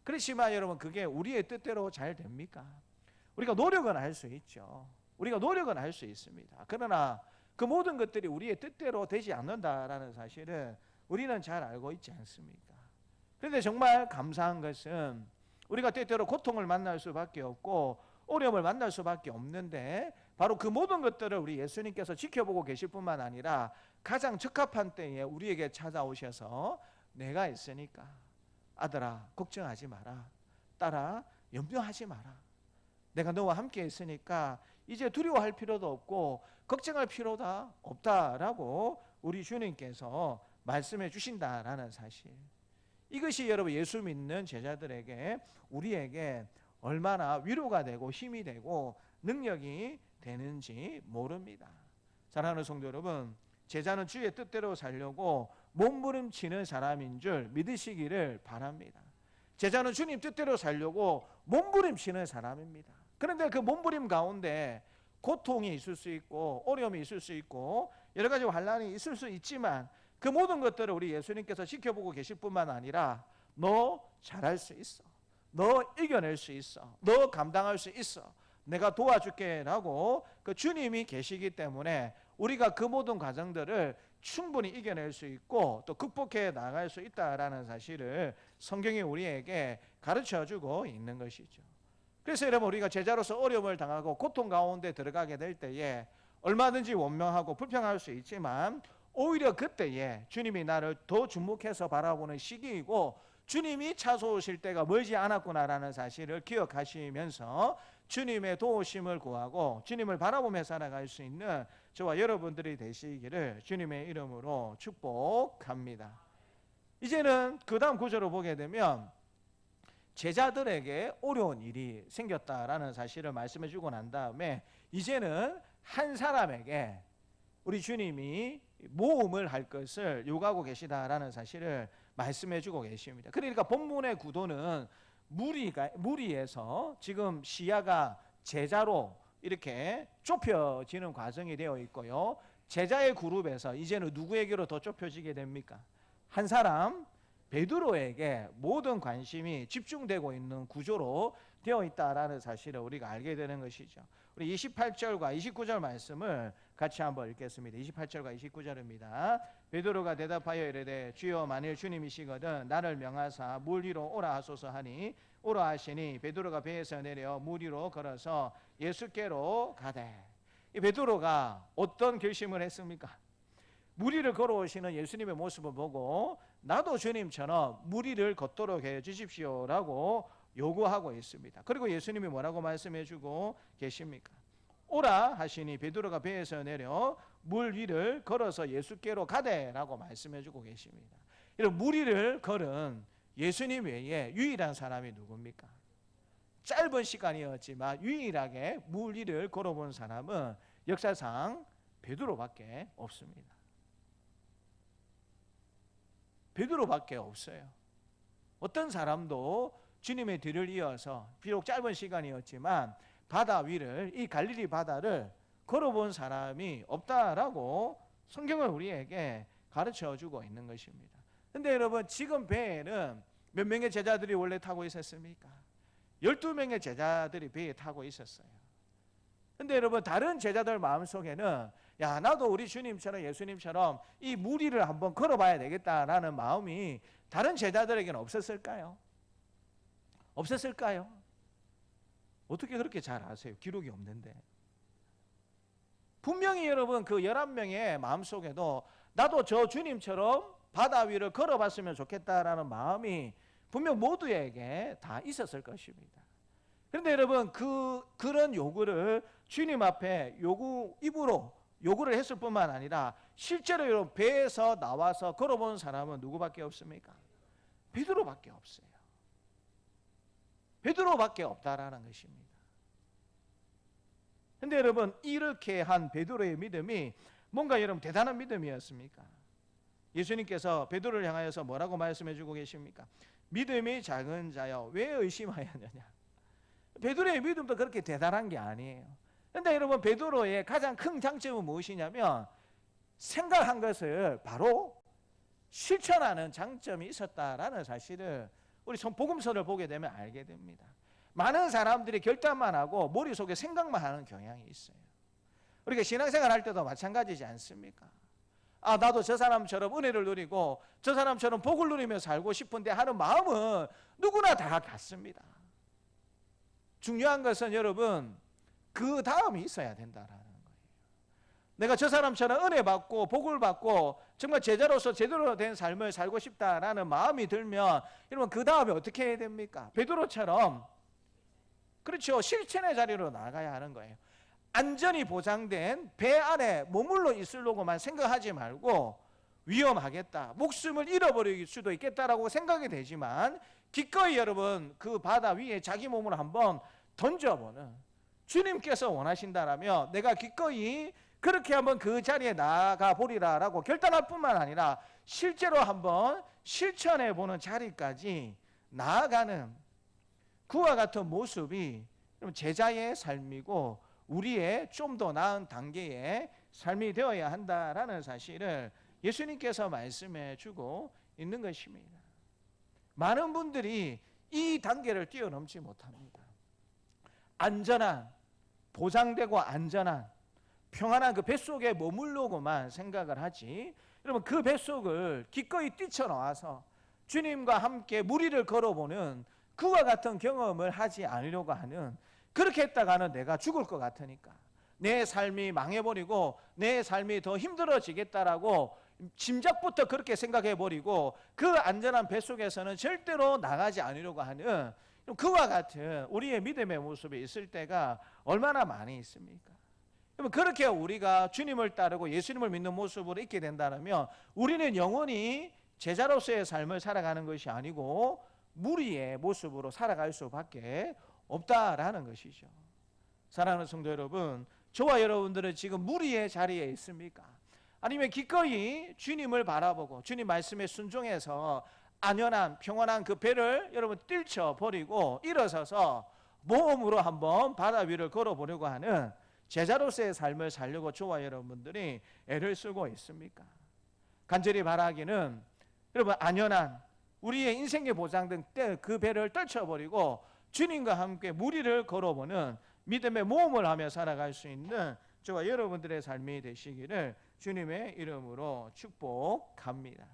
그렇지만 여러분, 그게 우리의 뜻대로 잘 됩니까? 우리가 노력은 할 수 있죠. 우리가 노력은 할 수 있습니다. 그러나 그 모든 것들이 우리의 뜻대로 되지 않는다라는 사실을 우리는 잘 알고 있지 않습니까? 그런데 정말 감사한 것은 우리가 때때로 고통을 만날 수밖에 없고 어려움을 만날 수밖에 없는데, 바로 그 모든 것들을 우리 예수님께서 지켜보고 계실 뿐만 아니라 가장 적합한 때에 우리에게 찾아오셔서 내가 있으니까 아들아 걱정하지 마라, 딸아 염려하지 마라, 내가 너와 함께 있으니까 이제 두려워할 필요도 없고 걱정할 필요도 없다라고 우리 주님께서 말씀해 주신다라는 사실, 이것이 여러분 예수 믿는 제자들에게, 우리에게 얼마나 위로가 되고 힘이 되고 능력이 되는지 모릅니다. 사랑하는 성도 여러분, 제자는 주의 뜻대로 살려고 몸부림치는 사람인 줄 믿으시기를 바랍니다. 제자는 주님 뜻대로 살려고 몸부림치는 사람입니다. 그런데 그 몸부림 가운데 고통이 있을 수 있고 어려움이 있을 수 있고 여러 가지 환난이 있을 수 있지만, 그 모든 것들을 우리 예수님께서 지켜보고 계실 뿐만 아니라 너 잘할 수 있어, 너 이겨낼 수 있어, 너 감당할 수 있어, 내가 도와줄게 라고 그 주님이 계시기 때문에 우리가 그 모든 과정들을 충분히 이겨낼 수 있고 또 극복해 나갈 수 있다라는 사실을 성경이 우리에게 가르쳐주고 있는 것이죠. 그래서 여러분, 우리가 제자로서 어려움을 당하고 고통 가운데 들어가게 될 때에 얼마든지 원망하고 불평할 수 있지만, 오히려 그때에 주님이 나를 더 주목해서 바라보는 시기이고 주님이 찾아오실 때가 멀지 않았구나라는 사실을 기억하시면서 주님의 도우심을 구하고 주님을 바라보며 살아갈 수 있는 저와 여러분들이 되시기를 주님의 이름으로 축복합니다. 이제는 그 다음 구절을 보게 되면 제자들에게 어려운 일이 생겼다라는 사실을 말씀해 주고 난 다음에 이제는 한 사람에게 우리 주님이 모험을 할 것을 요구하고 계시다라는 사실을 말씀해 주고 계십니다. 그러니까 본문의 구도는 무리에서 지금 시야가 제자로 이렇게 좁혀지는 과정이 되어 있고요. 제자의 그룹에서 이제는 누구에게로 더 좁혀지게 됩니까? 한 사람 베드로에게 모든 관심이 집중되고 있는 구조로 되어 있다라는 사실을 우리가 알게 되는 것이죠. 우리 28절과 29절 말씀을 같이 한번 읽겠습니다. 28절과 29절입니다. 베드로가 대답하여 이르되 주여 만일 주님이시거든 나를 명하사 물 위로 오라 하소서 하니 오라 하시니 베드로가 배에서 내려 물 위로 걸어서 예수께로 가되. 이 베드로가 어떤 결심을 했습니까? 물 위를 걸어오시는 예수님의 모습을 보고 나도 주님처럼 물 위를 걷도록 해 주십시오라고 요구하고 있습니다. 그리고 예수님이 뭐라고 말씀해 주고 계십니까? 오라 하시니 베드로가 배에서 내려 물 위를 걸어서 예수께로 가되라고 말씀해 주고 계십니다. 이런 물 위를 걸은 예수님 외에 유일한 사람이 누굽니까? 짧은 시간이었지만 유일하게 물 위를 걸어본 사람은 역사상 베드로밖에 없습니다. 베드로밖에 없어요. 어떤 사람도 주님의 뒤를 이어서 비록 짧은 시간이었지만 바다 위를, 이 갈릴리 바다를 걸어본 사람이 없다라고 성경은 우리에게 가르쳐 주고 있는 것입니다. 근데 여러분, 지금 배에는 몇 명의 제자들이 원래 타고 있었습니까? 12명의 제자들이 배에 타고 있었어요. 근데 여러분, 다른 제자들 마음속에는 야, 나도 우리 주님처럼 예수님처럼 이 무리를 한번 걸어봐야 되겠다라는 마음이 다른 제자들에게는 없었을까요? 없었을까요? 어떻게 그렇게 잘 아세요? 기록이 없는데. 분명히 여러분, 그 11명의 마음속에도 나도 저 주님처럼 바다 위를 걸어봤으면 좋겠다라는 마음이 분명 모두에게 다 있었을 것입니다. 그런데 여러분, 그런 요구를 주님 앞에 입으로 요구를 했을 뿐만 아니라 실제로 여러분, 배에서 나와서 걸어본 사람은 누구밖에 없습니까? 베드로밖에 없어요. 베드로밖에 없다라는 것입니다. 근데 여러분, 이렇게 한 베드로의 믿음이 뭔가 여러분 대단한 믿음이었습니까? 예수님께서 베드로를 향하여서 뭐라고 말씀해 주고 계십니까? 믿음이 작은 자여, 왜 의심하였느냐? 베드로의 믿음도 그렇게 대단한 게 아니에요. 근데 여러분, 베드로의 가장 큰 장점은 무엇이냐면 생각한 것을 바로 실천하는 장점이 있었다라는 사실을 우리 복음서를 보게 되면 알게 됩니다. 많은 사람들이 결단만 하고 머릿속에 생각만 하는 경향이 있어요. 우리가 신앙생활 할 때도 마찬가지지 않습니까? 아, 나도 저 사람처럼 은혜를 누리고 저 사람처럼 복을 누리며 살고 싶은데 하는 마음은 누구나 다 같습니다. 중요한 것은 여러분, 그 다음이 있어야 된다라는 거예요. 내가 저 사람처럼 은혜 받고 복을 받고 정말 제자로서 제대로 된 삶을 살고 싶다라는 마음이 들면 여러분, 그 다음에 어떻게 해야 됩니까? 베드로처럼, 그렇죠, 실천의 자리로 나가야 하는 거예요. 안전이 보장된 배 안에 머물러 있으려고만 생각하지 말고 위험하겠다, 목숨을 잃어버릴 수도 있겠다라고 생각이 되지만 기꺼이 여러분 그 바다 위에 자기 몸을 한번 던져보는, 주님께서 원하신다라면 내가 기꺼이 그렇게 한번 그 자리에 나가 보리라라고 결단할 뿐만 아니라 실제로 한번 실천해 보는 자리까지 나아가는 그와 같은 모습이 제자의 삶이고 우리의 좀 더 나은 단계의 삶이 되어야 한다라는 사실을 예수님께서 말씀해 주고 있는 것입니다. 많은 분들이 이 단계를 뛰어넘지 못합니다. 안전한, 보장되고 안전한, 평안한 그 뱃속에 머물려고만 생각을 하지, 여러분 그 뱃속을 기꺼이 뛰쳐나와서 주님과 함께 무리를 걸어보는 그와 같은 경험을 하지 않으려고 하는, 그렇게 했다가는 내가 죽을 것 같으니까 내 삶이 망해버리고 내 삶이 더 힘들어지겠다라고 짐작부터 그렇게 생각해버리고 그 안전한 뱃속에서는 절대로 나가지 않으려고 하는 그와 같은 우리의 믿음의 모습이 있을 때가 얼마나 많이 있습니까? 그렇게 우리가 주님을 따르고 예수님을 믿는 모습으로 있게 된다면 우리는 영원히 제자로서의 삶을 살아가는 것이 아니고 무리의 모습으로 살아갈 수밖에 없다라는 것이죠. 사랑하는 성도 여러분, 저와 여러분들은 지금 무리의 자리에 있습니까? 아니면 기꺼이 주님을 바라보고 주님 말씀에 순종해서 안연한 평안한 그 배를 여러분 뛰쳐버리고 일어서서 모험으로 한번 바다 위를 걸어보려고 하는 제자로서의 삶을 살려고 저와 여러분들이 애를 쓰고 있습니까? 간절히 바라기는 여러분 안연한 우리의 인생의 보장된 그 배를 떨쳐버리고 주님과 함께 무리를 걸어보는 믿음의 모험을 하며 살아갈 수 있는 저와 여러분들의 삶이 되시기를 주님의 이름으로 축복합니다.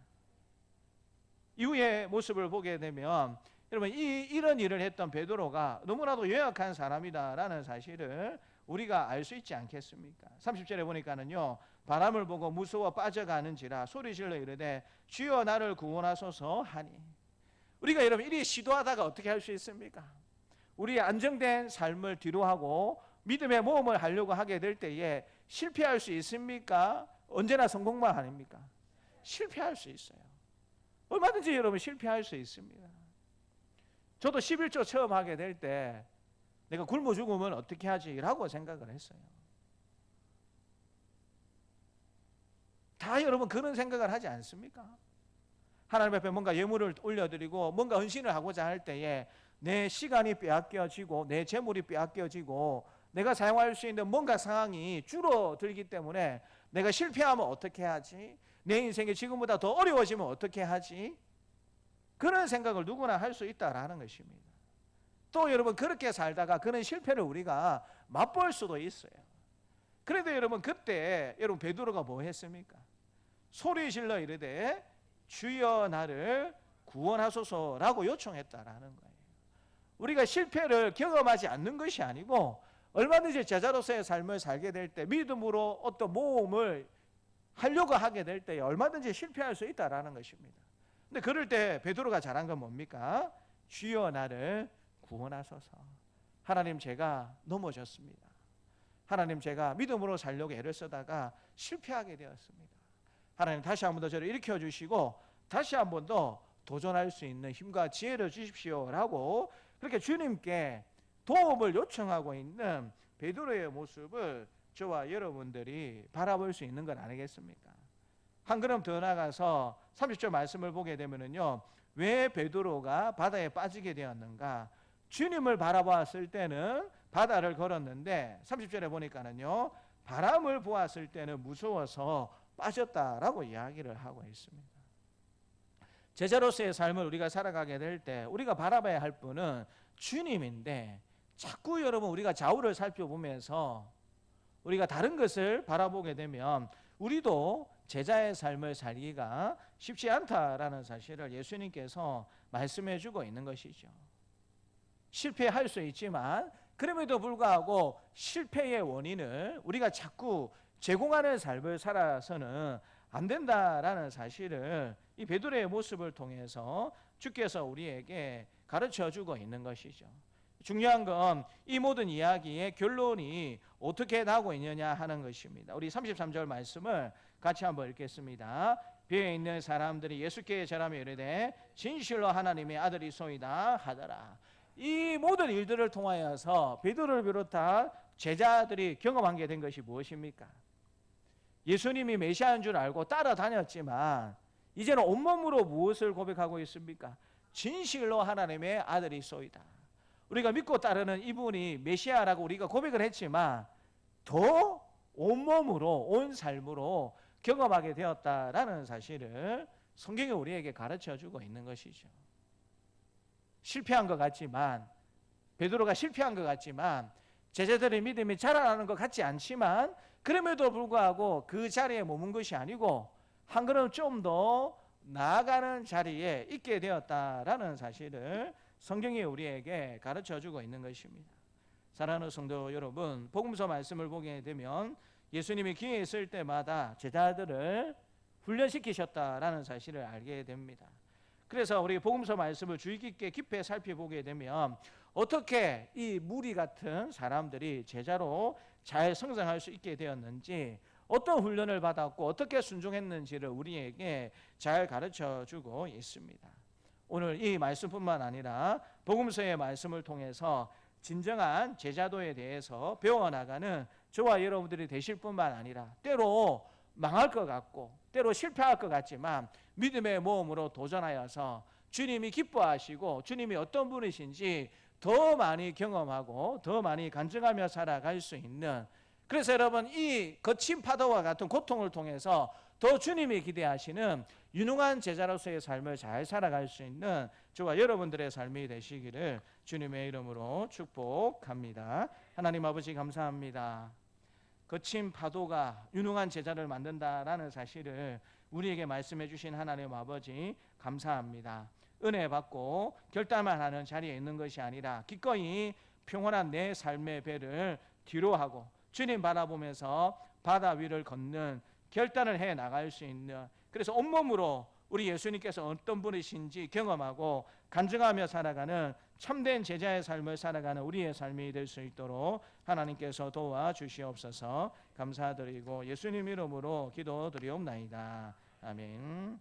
이후의 모습을 보게 되면 여러분 이런 일을 했던 베드로가 너무나도 연약한 사람이다라는 사실을 우리가 알 수 있지 않겠습니까? 30절에 보니까는요, 바람을 보고 무서워 빠져가는지라 소리질러 이르되 주여 나를 구원하소서 하니. 우리가 여러분 이리 시도하다가 어떻게 할 수 있습니까? 우리의 안정된 삶을 뒤로하고 믿음의 모험을 하려고 하게 될 때에 실패할 수 있습니까? 언제나 성공만 아닙니까? 실패할 수 있어요. 얼마든지 여러분 실패할 수 있습니다. 저도 11조 처음 하게 될 때 내가 굶어 죽으면 어떻게 하지? 라고 생각을 했어요. 다 여러분 그런 생각을 하지 않습니까? 하나님 앞에 뭔가 예물을 올려드리고 뭔가 헌신을 하고자 할 때에 내 시간이 빼앗겨지고 내 재물이 빼앗겨지고 내가 사용할 수 있는 뭔가 상황이 줄어들기 때문에 내가 실패하면 어떻게 하지? 내 인생이 지금보다 더 어려워지면 어떻게 하지? 그런 생각을 누구나 할 수 있다라는 것입니다. 또 여러분 그렇게 살다가 그런 실패를 우리가 맛볼 수도 있어요. 그래도 여러분 그때 여러분 베드로가 뭐 했습니까? 소리 질러 이르되 주여 나를 구원하소서라고 요청했다라는 거예요. 우리가 실패를 경험하지 않는 것이 아니고 얼마든지 제자로서의 삶을 살게 될 때 믿음으로 어떤 모험을 하려고 하게 될 때 얼마든지 실패할 수 있다라는 것입니다. 근데 그럴 때 베드로가 잘한 건 뭡니까? 주여 나를 구원하소서. 하나님 제가 넘어졌습니다. 하나님 제가 믿음으로 살려고 애를 쓰다가 실패하게 되었습니다. 하나님 다시 한 번 더 저를 일으켜 주시고 다시 한 번 더 도전할 수 있는 힘과 지혜를 주십시오라고 그렇게 주님께 도움을 요청하고 있는 베드로의 모습을 저와 여러분들이 바라볼 수 있는 건 아니겠습니까? 한 걸음 더 나가서 30절 말씀을 보게 되면은요, 왜 베드로가 바다에 빠지게 되었는가? 주님을 바라보았을 때는 바다를 걸었는데 30절에 보니까는요, 바람을 보았을 때는 무서워서 빠졌다라고 이야기를 하고 있습니다. 제자로서의 삶을 우리가 살아가게 될 때 우리가 바라봐야 할 분은 주님인데 자꾸 여러분 우리가 좌우를 살펴보면서 우리가 다른 것을 바라보게 되면 우리도 제자의 삶을 살기가 쉽지 않다라는 사실을 예수님께서 말씀해 주고 있는 것이죠. 실패할 수 있지만 그럼에도 불구하고 실패의 원인을 우리가 자꾸 제공하는 삶을 살아서는 안 된다라는 사실을 이 베드로의 모습을 통해서 주께서 우리에게 가르쳐 주고 있는 것이죠. 중요한 건 이 모든 이야기의 결론이 어떻게 나오고 있느냐 하는 것입니다. 우리 33절 말씀을 같이 한번 읽겠습니다. 비에 있는 사람들이 예수께 절하며 이르되 진실로 하나님의 아들이소이다 하더라. 이 모든 일들을 통하여서 베드로를 비롯한 제자들이 경험한 게 된 것이 무엇입니까? 예수님이 메시아인 줄 알고 따라다녔지만 이제는 온몸으로 무엇을 고백하고 있습니까? 진실로 하나님의 아들이소이다. 우리가 믿고 따르는 이분이 메시아라고 우리가 고백을 했지만 더 온몸으로 온 삶으로 경험하게 되었다라는 사실을 성경이 우리에게 가르쳐주고 있는 것이죠. 실패한 것 같지만 베드로가 실패한 것 같지만 제자들의 믿음이 자라나는 것 같지 않지만 그럼에도 불구하고 그 자리에 머문 것이 아니고 한 걸음 좀 더 나아가는 자리에 있게 되었다라는 사실을 성경이 우리에게 가르쳐주고 있는 것입니다. 사랑하는 성도 여러분, 복음서 말씀을 보게 되면 예수님이 기회 있을 때마다 제자들을 훈련시키셨다라는 사실을 알게 됩니다. 그래서 우리 복음서 말씀을 주의 깊게 깊이 살펴보게 되면 어떻게 이 무리 같은 사람들이 제자로 잘 성장할 수 있게 되었는지 어떤 훈련을 받았고 어떻게 순종했는지를 우리에게 잘 가르쳐주고 있습니다. 오늘 이 말씀뿐만 아니라 복음서의 말씀을 통해서 진정한 제자도에 대해서 배워나가는 저와 여러분들이 되실 뿐만 아니라 때로 망할 것 같고 때로 실패할 것 같지만 믿음의 모험으로 도전하여서 주님이 기뻐하시고 주님이 어떤 분이신지 더 많이 경험하고 더 많이 간증하며 살아갈 수 있는, 그래서 여러분 이 거친 파도와 같은 고통을 통해서 더 주님이 기대하시는 유능한 제자로서의 삶을 잘 살아갈 수 있는 저와 여러분들의 삶이 되시기를 주님의 이름으로 축복합니다. 하나님 아버지 감사합니다. 거친 파도가 유능한 제자를 만든다라는 사실을 우리에게 말씀해 주신 하나님 아버지 감사합니다. 은혜 받고 결단만 하는 자리에 있는 것이 아니라 기꺼이 평온한 내 삶의 배를 뒤로 하고 주님 바라보면서 바다 위를 걷는 결단을 해 나갈 수 있는, 그래서 온몸으로 우리 예수님께서 어떤 분이신지 경험하고 간증하며 살아가는 참된 제자의 삶을 살아가는 우리의 삶이 될 수 있도록 하나님께서 도와주시옵소서. 감사드리고 예수님 이름으로 기도드리옵나이다. 아멘.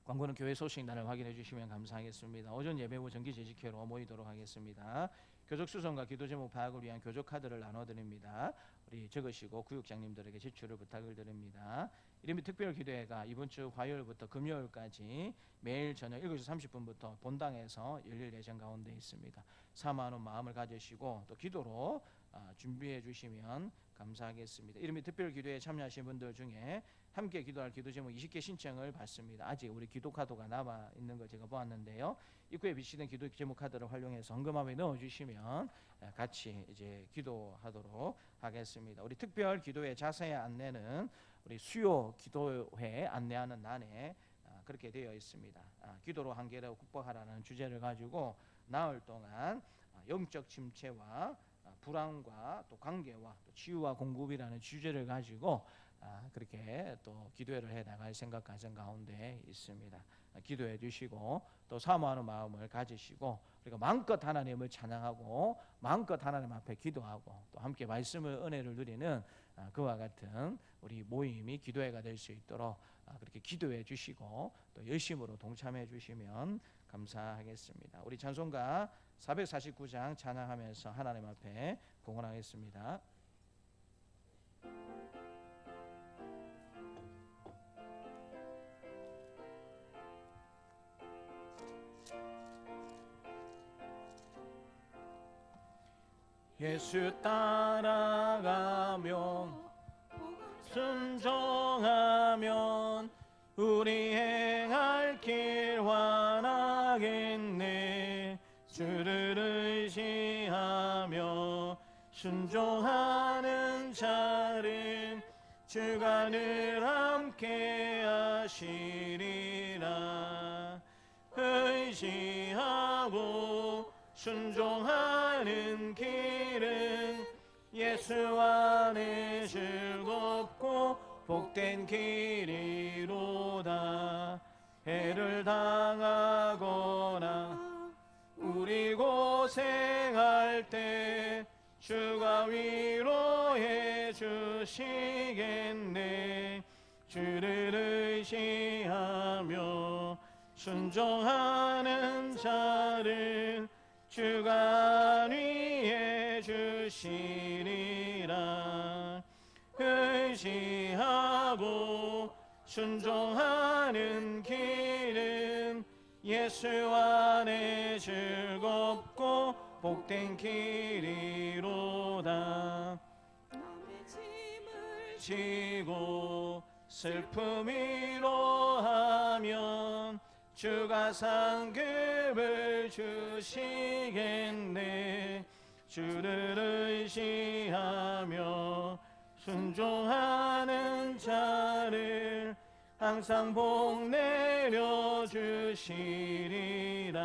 광고는 교회 소식란을 확인해 주시면 감사하겠습니다. 오전 예배 후 정기 재직회로 모이도록 하겠습니다. 교적 수송과 기도 제목 파악을 위한 교적 카드를 나눠드립니다. 우리 적으시고 구역장님들에게 제출을 부탁을 드립니다. 이름이 특별기도회가 이번 주 화요일부터 금요일까지 매일 저녁 7시 30분부터 본당에서 열릴 예정 가운데 있습니다. 사모하는 마음을 가지시고 또 기도로 준비해 주시면 감사하겠습니다. 이름이 특별기도회에 참여하신 분들 중에 함께 기도할 기도 제목 20개 신청을 받습니다. 아직 우리 기도 카드가 남아 있는 걸 제가 보았는데요. 입구에 비치된 기도 제목 카드를 활용해서 헌금함에 넣어주시면 같이 이제 기도하도록 하겠습니다. 우리 특별 기도회 자세한 안내는 우리 수요 기도회 안내하는 난에 그렇게 되어 있습니다. 기도로 한계를 극복하라는 주제를 가지고 나흘 동안 영적 침체와 불안과 또 관계와 또 치유와 공급이라는 주제를 가지고 그렇게 또 기도회를 해 나갈 생각 가정 가운데 있습니다. 기도해 주시고 또 사모하는 마음을 가지시고 그리고 마음껏 하나님을 찬양하고 마음껏 하나님 앞에 기도하고 또 함께 말씀을 은혜를 누리는 그와 같은 우리 모임이 기도회가 될 수 있도록 그렇게 기도해 주시고 또 열심으로 동참해 주시면 감사하겠습니다. 우리 찬송가 449장 찬양하면서 하나님 앞에 봉헌하겠습니다. 예수 따라가며 순종하면 우리 행할 길 환하겠네. 주를 의지하며 순종하는 자는 주가 늘 함께 하시리라. 의지하고 순종하는 길은 예수 안에 즐겁고 복된 길이로다. 해를 당하거나 우리 고생할 때 주가 위로해 주시겠네. 주를 의지하며 순종하는 자를 주가 위해 주시리라. 의지하고 순종하는 길은 예수 안에 즐겁고 복된 길이로다. 남의 짐을 지고 슬픔 위로하면 주가 상급을 주시겠네. 주를 의지하며 순종하는 자를 항상 복 내려 주시리라.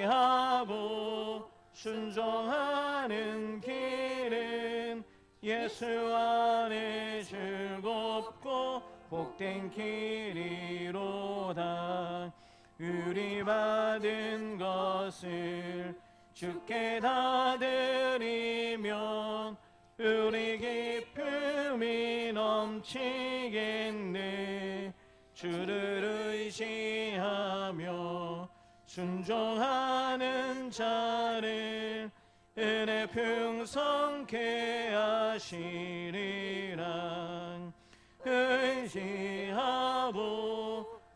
의지하고 순종하는 길은 예수 안에 즐겁고 복된 길이로다. 우리 받은 것을 주께 다 드리면 우리 기쁨이 넘치겠네. 주를 의지하며 순종하는 자를 은혜 풍성케 하시리라. 의지하고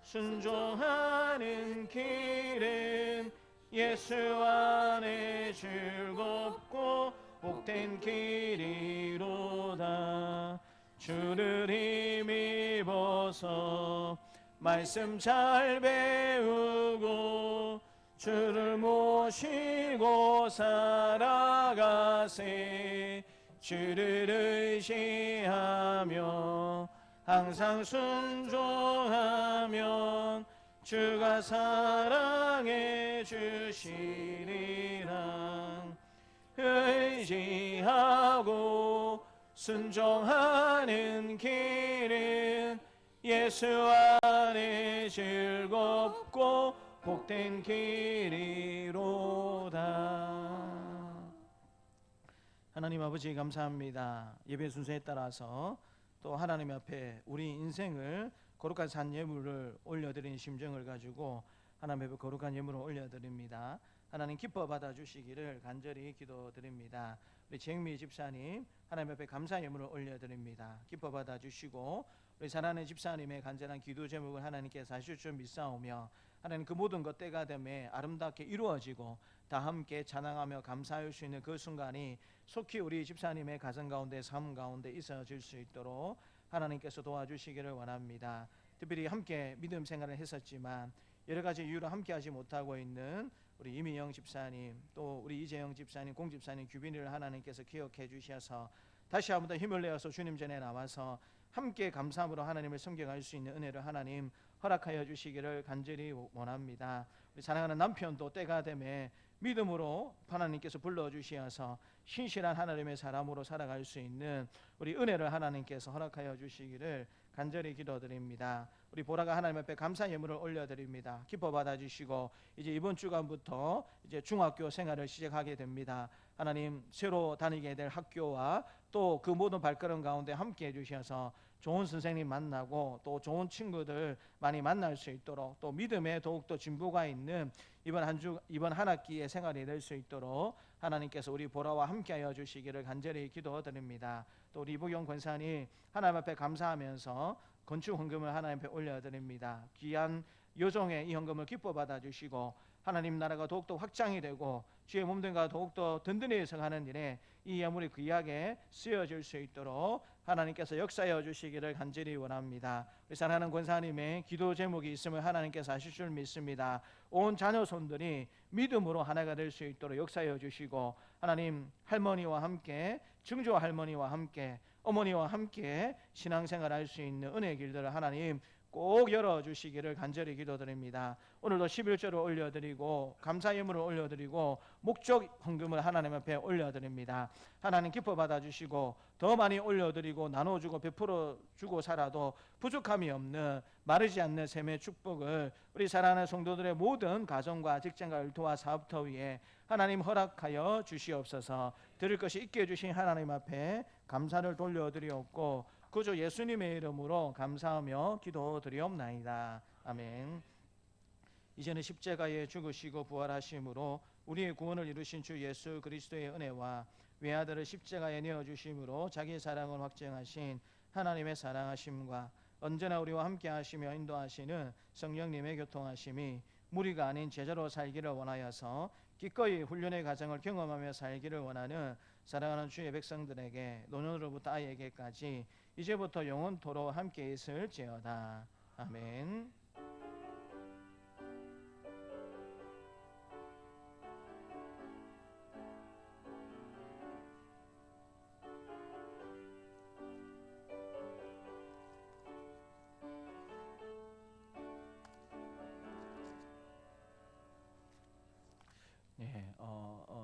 순종하는 길은 예수 안에 즐겁고 복된 길이로다. 주를 힘입어서 말씀 잘 배우고 주를 모시고 살아가세. 주를 의지하며 항상 순종하면 주가 사랑해 주시리라. 의지하고 순종하는 길은 예수 안에 즐겁고 복된 길이로다. 하나님 아버지 감사합니다. 예배 순서에 따라서 또 하나님 앞에 우리 인생을 거룩한 산 예물을 올려드린 심정을 가지고 하나님 앞에 거룩한 예물을 올려드립니다. 하나님 기뻐 받아주시기를 간절히 기도드립니다. 우리 정미 집사님 하나님 앞에 감사 예물을 올려드립니다. 기뻐 받아주시고 우리 사랑하는 집사님의 간절한 기도 제목을 하나님께서 하실 줄 믿사오며 하나님 그 모든 것 때가 되매 아름답게 이루어지고 다 함께 찬양하며 감사할 수 있는 그 순간이 속히 우리 집사님의 가정 가운데 삶 가운데 있어질 수 있도록 하나님께서 도와주시기를 원합니다. 특별히 함께 믿음 생활을 했었지만 여러 가지 이유로 함께 하지 못하고 있는 우리 이미영 집사님, 또 우리 이재영 집사님, 공 집사님, 규빈이를 하나님께서 기억해 주셔서 다시 한번 더 힘을 내어서 주님 전에 나와서 함께 감사함으로 하나님을 섬겨갈 수 있는 은혜를 하나님 허락하여 주시기를 간절히 원합니다. 우리 사랑하는 남편도 때가 되매 믿음으로 하나님께서 불러주시어서 신실한 하나님의 사람으로 살아갈 수 있는 우리 은혜를 하나님께서 허락하여 주시기를 간절히 기도드립니다. 우리 보라가 하나님 앞에 감사 예물을 올려드립니다. 기뻐 받아주시고 이제 이번 주간부터 이제 중학교 생활을 시작하게 됩니다. 하나님 새로 다니게 될 학교와 또 그 모든 발걸음 가운데 함께 해주셔서 좋은 선생님 만나고 또 좋은 친구들 많이 만날 수 있도록 또 믿음에 더욱더 진보가 있는 이번 한 학기의 생활이 될 수 있도록 하나님께서 우리 보라와 함께하여 주시기를 간절히 기도드립니다. 또 우리 이부경 권사님 하나님 앞에 감사하면서 건축 헌금을 하나님 앞에 올려드립니다. 귀한 요정의 이 헌금을 기뻐 받아주시고 하나님 나라가 더욱더 확장이 되고 주의 몸들과 더욱더 든든해서 하는 일에 이 예물이 귀하게 쓰여질 수 있도록 하나님께서 역사하여 주시기를 간절히 원합니다. 우리 사랑하는 권사님의 기도 제목이 있음을 하나님께서 아실 줄 믿습니다. 온 자녀손들이 믿음으로 하나가 될 수 있도록 역사하여 주시고 하나님 할머니와 함께 증조 할머니와 함께 어머니와 함께 신앙생활 할 수 있는 은혜의 길들을 하나님 꼭 열어주시기를 간절히 기도드립니다. 오늘도 11조를 올려드리고 감사 예물을 올려드리고 목적 헌금을 하나님 앞에 올려드립니다. 하나님 기뻐 받아주시고 더 많이 올려드리고 나눠주고 베풀어주고 살아도 부족함이 없는 마르지 않는 샘의 축복을 우리 사랑하는 성도들의 모든 가정과 직장과 일터와 사업터 위에 하나님 허락하여 주시옵소서. 드릴 것이 있게 해주신 하나님 앞에 감사를 돌려드리옵고 구주 예수님의 이름으로 감사하며 기도드리옵나이다. 아멘. 이제는 십자가에 죽으시고 부활하심으로 우리의 구원을 이루신 주 예수 그리스도의 은혜와 외아들을 십자가에 내어주심으로 자기의 사랑을 확증하신 하나님의 사랑하심과 언제나 우리와 함께 하시며 인도하시는 성령님의 교통하심이 무리가 아닌 제자로 살기를 원하여서 기꺼이 훈련의 과정을 경험하며 살기를 원하는 사랑하는 주의 백성들에게 노년으로부터 아이에게까지 이제부터 영원토록 함께 있을지어다. 아멘.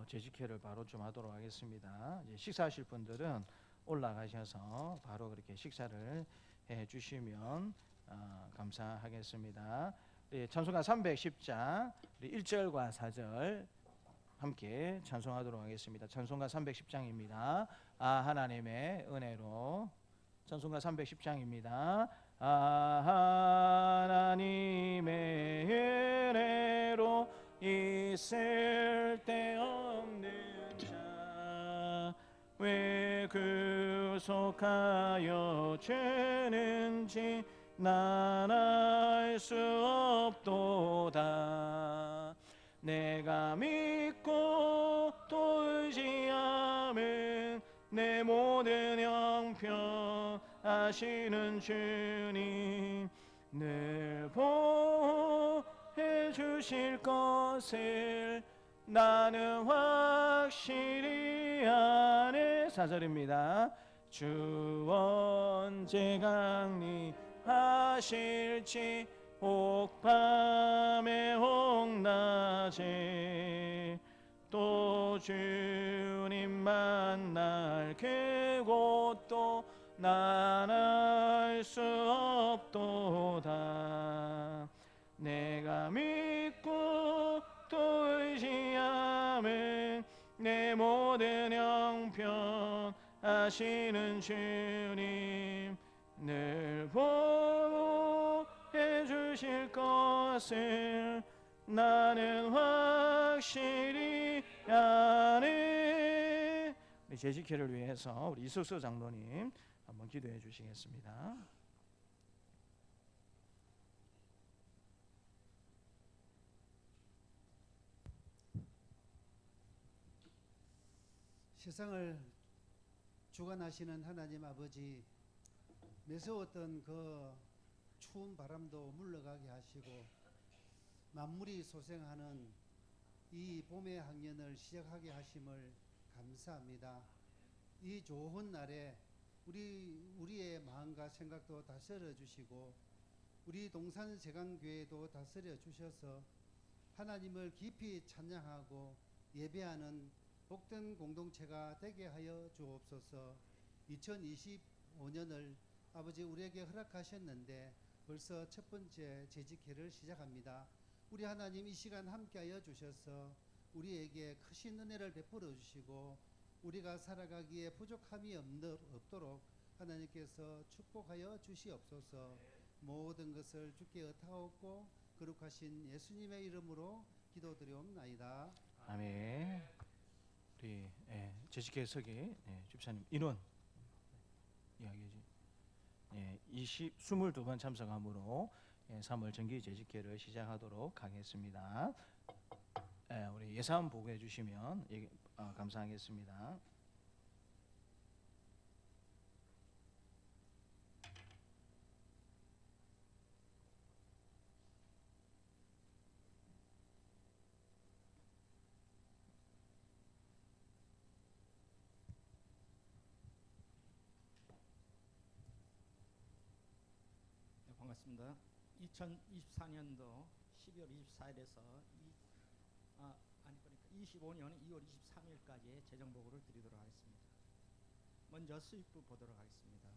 재직회를 바로 좀 하도록 하겠습니다. 이제 식사하실 분들은 올라가셔서 바로 그렇게 식사를 해주시면 감사하겠습니다. 찬송가 310장 1절과 4절 함께 찬송하도록 하겠습니다. 찬송가 310장입니다. 하나님의 은혜로. 찬송가 310장입니다. 하나님의 은혜로 있을 데 없는 자 왜 구속하여 주는지 난 알 수 없도다. 내가 믿고 또 의지함은 내 모든 형편 아시는 주님 늘 보호해 주실 것을 나는 확실히 아네. 4절입니다. 주 언제 강림하실지 혹 밤에 혹 낮에 또 주님 만날 그곳도 난 알 수 없도다. 내가 믿고 또 의지함은 내 모든 형편 아시는 주님 늘 보호해 주실 것을 나는 확실히 아네. 우리 제지키를 위해서 우리 이석서 장로님 한번 기도해 주시겠습니다. 세상을 주관하시는 하나님 아버지, 매서웠던 그 추운 바람도 물러가게 하시고 만물이 소생하는 이 봄의 학년을 시작하게 하심을 감사합니다. 이 좋은 날에 우리의 마음과 생각도 다스려 주시고 우리 동산 세강교회도 다스려 주셔서 하나님을 깊이 찬양하고 예배하는 복된 공동체가 되게 하여 주옵소서. 2025년을 아버지 우리에게 허락하셨는데 벌써 첫 번째 재직회를 시작합니다. 우리 하나님 이 시간 함께하여 주셔서 우리에게 크신 은혜를 베풀어 주시고 우리가 살아가기에 부족함이 없도록 하나님께서 축복하여 주시옵소서. 모든 것을 주께 의탁하옵고 거룩하신 예수님의 이름으로 기도드리옵나이다. 아멘. 우리 제지케 서기 집사님 인원 이야기지. 22번 참석함으로 3월 정기 제지케를 시작하도록 하겠습니다. 우리 예산 보고해 주시면 감사하겠습니다. 네, 반갑습니다. 2024년도 12월 24일에서 25년 2월 23일까지 재정 보고를 드리도록 하겠습니다. 먼저 수입부 보도록 하겠습니다.